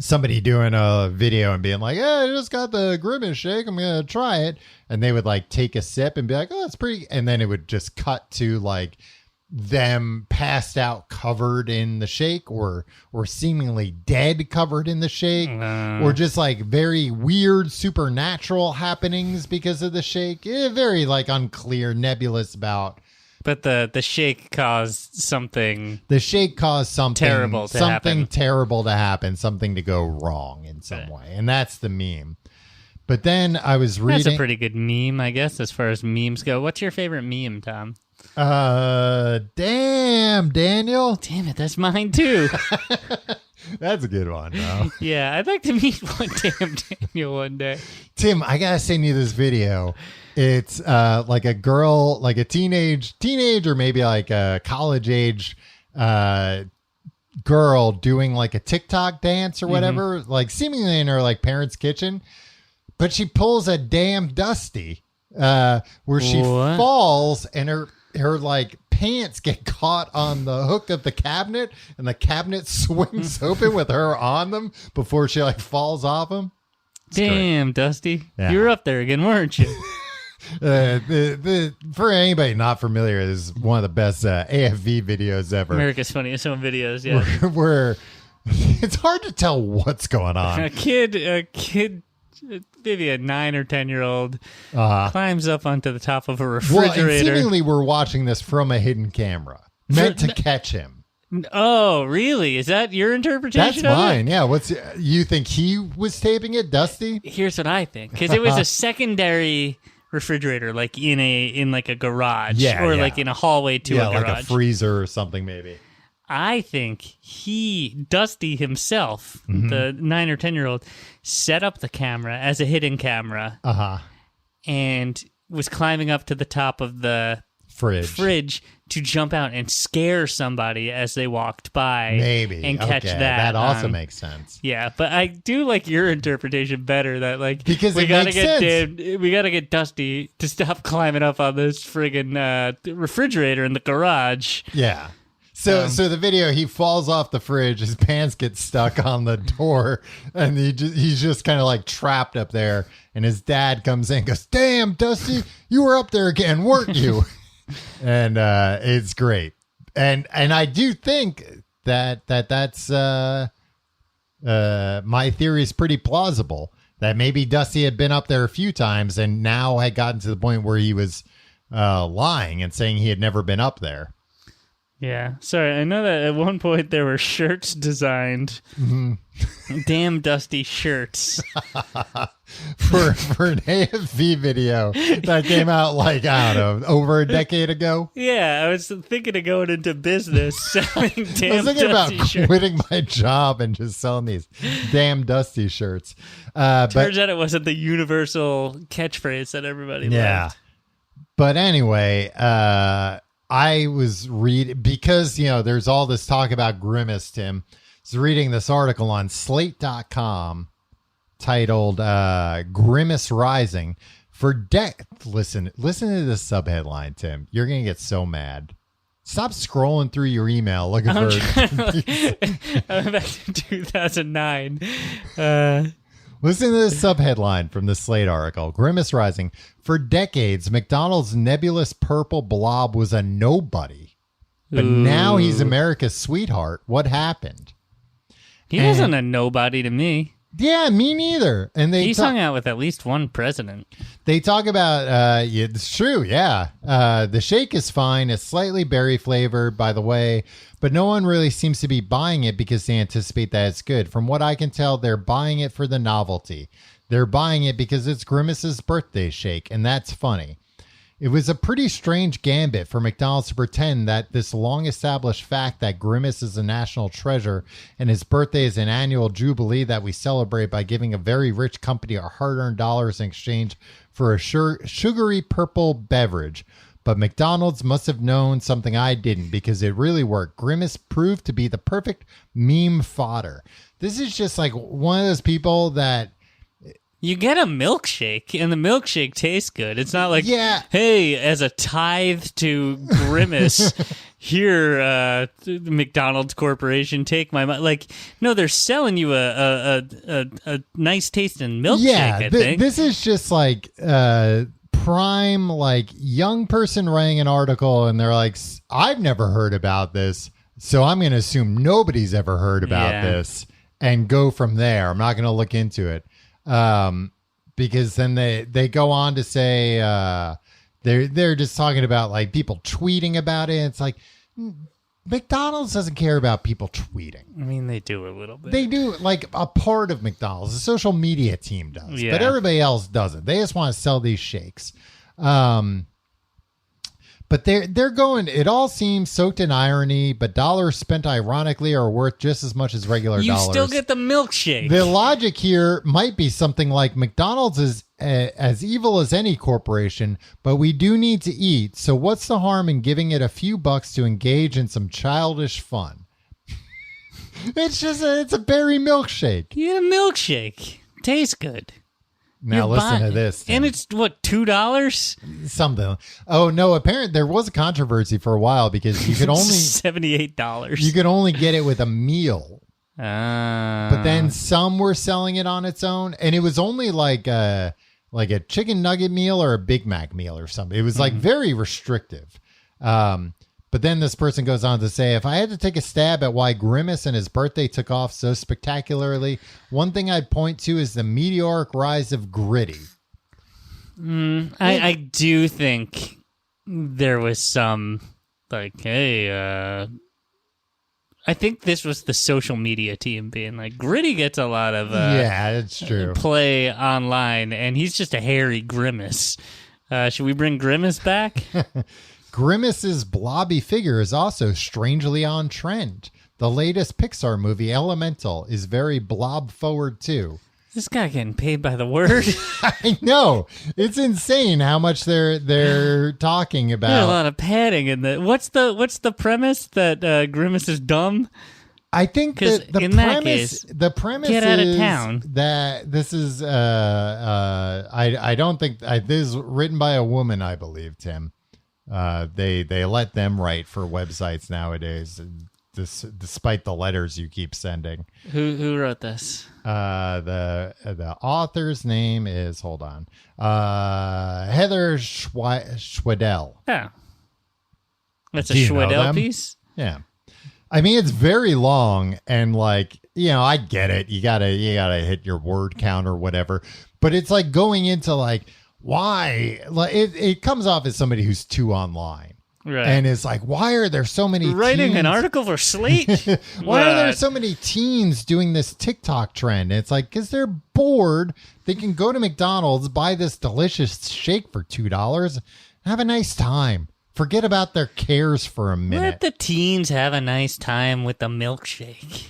somebody doing a video and being like, "Yeah, I just got the Grimace shake. I'm going to try it." And they would like take a sip and be like, "Oh, that's pretty." And then it would just cut to like them passed out covered in the shake or seemingly dead covered in the shake or just like very weird supernatural happenings because of the shake. Very like unclear, nebulous about. But the shake caused something. The shake caused something terrible to happen. Terrible to happen, something to go wrong in some way, and that's the meme. But then I was reading. That's a pretty good meme, I guess, as far as memes go. What's your favorite meme, Tom? Damn, Daniel. Damn it, that's mine too. That's a good one, though. Yeah, I'd like to meet one damn Daniel one day. Tim, I gotta send you this video. It's like a girl, like a teenage or maybe like a college age girl doing like a TikTok dance or whatever, like seemingly in her like parents' kitchen, but she pulls a damn Dusty where she falls and her like pants get caught on the hook of the cabinet and the cabinet swings open with her on them before she like falls off them. Damn, Dusty. Yeah. You were up there again, weren't you? For anybody not familiar, this is one of the best AFV videos ever. America's Funniest Home Videos, yeah. Where it's hard to tell what's going on. A kid, maybe a 9 or 10-year-old, climbs up onto the top of a refrigerator. Well, and seemingly we're watching this from a hidden camera, meant to catch him. Oh, really? Is that your interpretation? That's mine. Yeah. You think he was taping it, Dusty? Here's what I think, because it was a secondary refrigerator, like in like a garage, like in a hallway to a garage, like a freezer or something, maybe. I think Dusty himself, the 9 or 10-year-old, set up the camera as a hidden camera, and was climbing up to the top of the fridge to jump out and scare somebody as they walked by. Maybe. And catch Okay, that. That also makes sense. Yeah, but I do like your interpretation better. That like because we it gotta makes get sense. we gotta get Dusty to stop climbing up on this friggin' refrigerator in the garage. Yeah. So the video, he falls off the fridge, his pants get stuck on the door, and he's just kind of like trapped up there. And his dad comes in and goes, "Damn, Dusty, you were up there again, weren't you?" And it's great. And I do think that's my theory is pretty plausible, that maybe Dusty had been up there a few times and now had gotten to the point where he was lying and saying he had never been up there. Yeah. Sorry, I know that at one point there were shirts designed. Mm-hmm. Damn Dusty shirts. for an AFV video that came out like, I don't know, over a decade ago. Yeah, I was thinking of going into business selling damn I was thinking Dusty about shirts. quitting my job and just selling these damn Dusty shirts. Turns out it wasn't the universal catchphrase that everybody loved. But anyway, I was reading, because, there's all this talk about Grimace, Tim. I was reading this article on slate.com titled Grimace Rising. Listen to this subheadline, Tim. You're going to get so mad. Stop scrolling through your email looking for... I'm back to 2009. Listen to this subheadline from the Slate article. Grimace Rising. For decades, McDonald's nebulous purple blob was a nobody. But now he's America's sweetheart. What happened? He wasn't a nobody to me. Yeah, me neither. And He's hung out with at least one president. They talk about, it's true, yeah. The shake is fine. It's slightly berry flavored, by the way, but no one really seems to be buying it because they anticipate that it's good. From what I can tell, they're buying it for the novelty. They're buying it because it's Grimace's birthday shake, and that's funny. It was a pretty strange gambit for McDonald's to pretend that this long-established fact that Grimace is a national treasure and his birthday is an annual jubilee that we celebrate by giving a very rich company our hard-earned dollars in exchange for a sugary purple beverage. But McDonald's must have known something I didn't, because it really worked. Grimace proved to be the perfect meme fodder. This is just like one of those people that... You get a milkshake, and the milkshake tastes good. It's not like, hey, as a tithe to Grimace, here, McDonald's Corporation, take my money. Like, no, they're selling you a nice tasting milkshake, I think. This is just like prime, like, young person writing an article, and they're like, I've never heard about this, so I'm going to assume nobody's ever heard about this, and go from there. I'm not going to look into it. Because then they go on to say they're just talking about like people tweeting about it. It's like McDonald's doesn't care about people tweeting. I mean, they do a little bit. They do, like a part of McDonald's. The social media team does, but everybody else doesn't. They just want to sell these shakes. But they're going, it all seems soaked in irony, but dollars spent ironically are worth just as much as regular dollars. You still get the milkshake. The logic here might be something like McDonald's is as evil as any corporation, but we do need to eat. So what's the harm in giving it a few bucks to engage in some childish fun? It's a berry milkshake. You get a milkshake. Tastes good. Now listen to this. And it's what, $2? Something. Oh no! Apparently there was a controversy for a while because you could only $78. You could only get it with a meal. But then some were selling it on its own, and it was only like a chicken nugget meal or a Big Mac meal or something. It was like very restrictive. But then this person goes on to say, if I had to take a stab at why Grimace and his birthday took off so spectacularly, one thing I'd point to is the meteoric rise of Gritty. I do think there was some, like, hey, I think this was the social media team being like, Gritty gets a lot of it's true. Play online, and he's just a hairy Grimace. Should we bring Grimace back? Grimace's blobby figure is also strangely on trend. The latest Pixar movie, Elemental, is very blob forward too. This guy getting paid by the word. I know. It's insane how much they're talking about. There's a lot of padding in the. What's the premise that Grimace is dumb? I think that the premise get out of is town. That this is I don't think this is written by a woman, I believe, Tim. They let them write for websites nowadays, despite the letters you keep sending. Who wrote this? The author's name is Heather Schwedel. Oh, that's a Do you know Schwedel them? piece. Yeah. I mean, it's very long, and like, I get it. You gotta hit your word count or whatever. But it's like going into like, why? Like, it comes off as somebody who's too online, Right. and it's like, why are there so many writing teens? an article for Slate? Why are there so many teens doing this TikTok trend? And it's like, because they're bored. They can go to McDonald's, buy this delicious shake for $2, have a nice time. Forget about their cares for a minute. Let the teens have a nice time with the milkshake.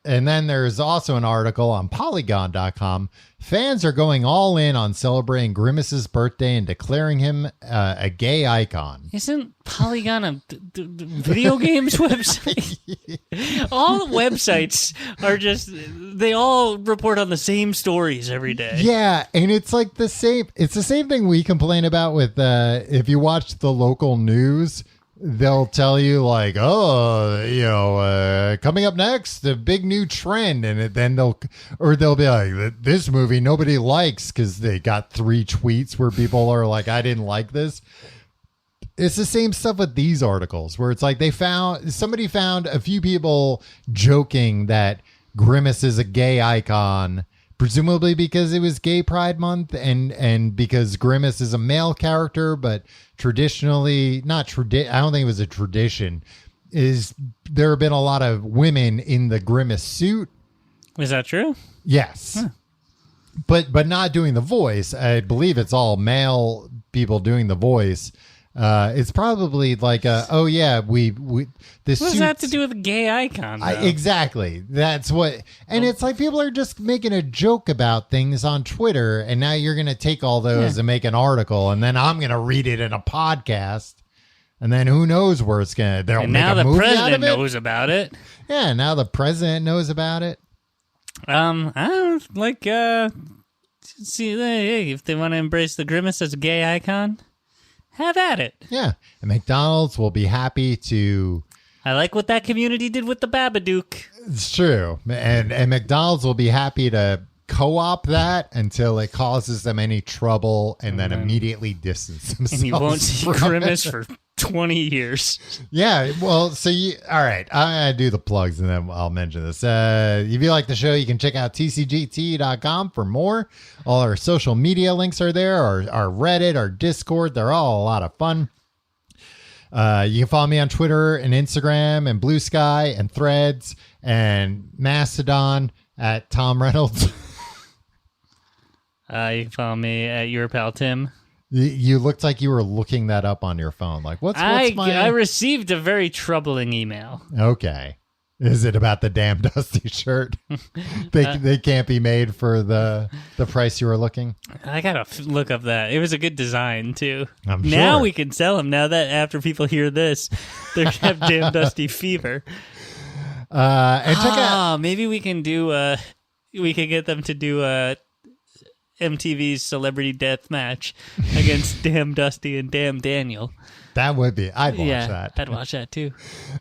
And then there's also an article on Polygon.com. Fans are going all in on celebrating Grimace's birthday and declaring him a gay icon. Isn't Polygon a video games website? All the websites are they all report on the same stories every day. Yeah, and it's like the same thing we complain about with if you watch the local news. They'll tell you like, coming up next, the big new trend, and then they'll be like, this movie nobody likes because they got 3 tweets where people are like, I didn't like this. It's the same stuff with these articles where it's like somebody found a few people joking that Grimace is a gay icon, presumably because it was Gay Pride Month and because Grimace is a male character, but traditionally, I don't think it was a tradition, is there have been a lot of women in the Grimace suit. Is that true? Yes. Huh. But not doing the voice. I believe it's all male people doing the voice. It's probably like this. What does that have to do with a gay icon? Exactly. That's what. And it's like people are just making a joke about things on Twitter, and now you're going to take all those and make an article, and then I'm going to read it in a podcast, and then who knows where it's going to. They'll make a movie out of it. Now the president knows about it. Yeah, now the president knows about it. I don't like. See, hey, if they want to embrace the Grimace as a gay icon. Have at it. Yeah. And McDonald's will be happy to... I like what that community did with the Babadook. It's true. And McDonald's will be happy to co-op that until it causes them any trouble and then immediately distance themselves. And you won't see Grimace for 20 years. Yeah. Well, so all right. I'm going to do the plugs and then I'll mention this. If you like the show, you can check out tcgt.com for more. All our social media links are there, our Reddit, our Discord. They're all a lot of fun. You can follow me on Twitter and Instagram and Blue Sky and Threads and Mastodon at Tom Reynolds. You can follow me at your pal Tim. You looked like you were looking that up on your phone. Like, I received a very troubling email. Okay. Is it about the damn Dusty shirt? They can't be made for the price you were looking? I gotta look up that. It was a good design, too. I'm sure. Now we can sell them. Now that after people hear this, they're gonna have damn Dusty fever. And check out... Maybe we can do... we can get them to do... MTV's Celebrity Death Match against Damn Dusty and Damn Daniel. That would be. I'd watch that. I'd watch that too.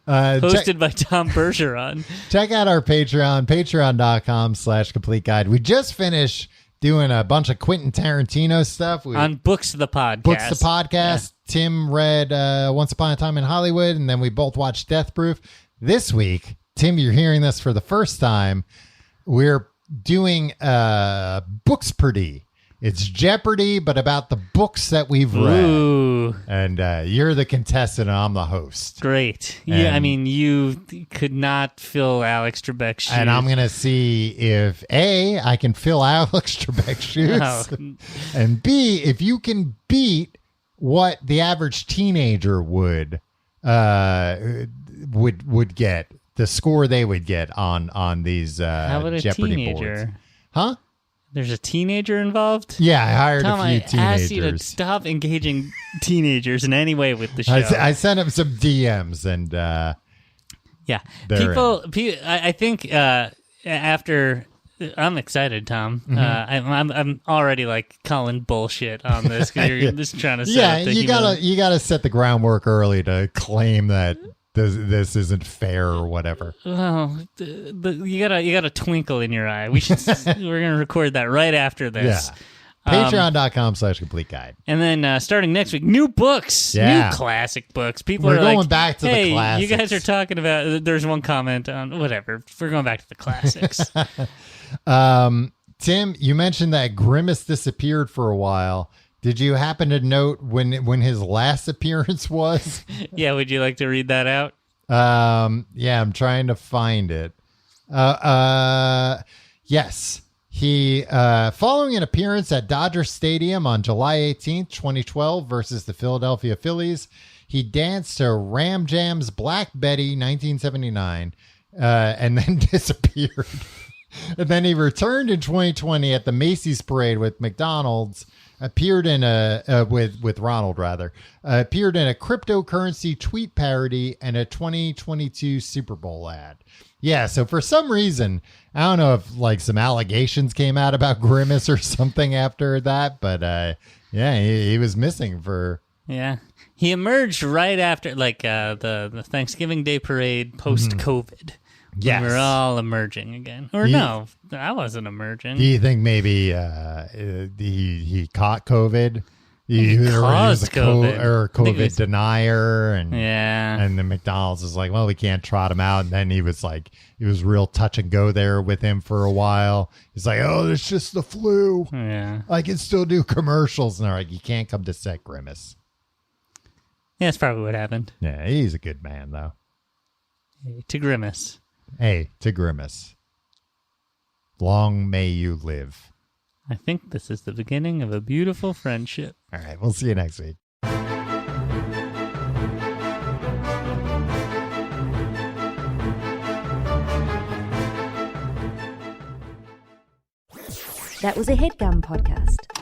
Hosted by Tom Bergeron. Check out our Patreon, patreon.com/complete guide. We just finished doing a bunch of Quentin Tarantino stuff. On Books the Podcast. Books the Podcast. Yeah. Tim read Once Upon a Time in Hollywood, and then we both watched Death Proof. This week, Tim, you're hearing this for the first time. We're doing Booksperty. It's Jeopardy, but about the books that we've read. Ooh. And you're the contestant and I'm the host. Great. Yeah, I mean, you could not fill Alex Trebek's shoes. And I'm going to see if A, I can fill Alex Trebek's shoes. Oh. And B, if you can beat what the average teenager would get. The score they would get on these How about Jeopardy a teenager? boards. Huh? There's a teenager involved? Yeah, I hired Tom, a few I teenagers. asked you to stop engaging teenagers in any way with the show. I sent him some DMs and yeah. People, I think after... I'm excited, Tom. Mm-hmm. I'm already like calling bullshit on this because you're just trying to set up the you gotta set the groundwork early to claim that this isn't fair or whatever. Well, you got a twinkle in your eye. We're gonna record that right after this. Yeah. Patreon.com/complete guide. And then starting next week, new books, new classic books. People We're are going like, back to the hey, classics. you guys are talking about. There's one comment on whatever. We're going back to the classics. Tim, you mentioned that Grimace disappeared for a while. Did you happen to note when his last appearance was? Yeah, would you like to read that out? Yeah, I'm trying to find it. Yes. He, following an appearance at Dodger Stadium on July 18th, 2012 versus the Philadelphia Phillies, he danced to Ram Jam's Black Betty 1979, and then disappeared. And then he returned in 2020 at the Macy's parade with McDonald's, appeared in with Ronald rather, appeared in a cryptocurrency tweet parody and a 2022 Super Bowl ad. Yeah, so for some reason, I don't know if like some allegations came out about Grimace or something after that, but yeah, he was missing for... Yeah. He emerged right after like the Thanksgiving Day parade post-COVID. Yes. We're all emerging again. Or no, I wasn't emerging. Do you think maybe he caught COVID? He was a COVID denier, and the McDonald's is like, well, we can't trot him out. And then he was real touch and go there with him for a while. He's like, oh, it's just the flu. Yeah, I can still do commercials. And they're like, you can't come to set, Grimace. Yeah, that's probably what happened. Yeah, he's a good man though. Hey, to Grimace. Hey, to Grimace. Long may you live. I think this is the beginning of a beautiful friendship. All right, we'll see you next week. That was a HeadGum podcast.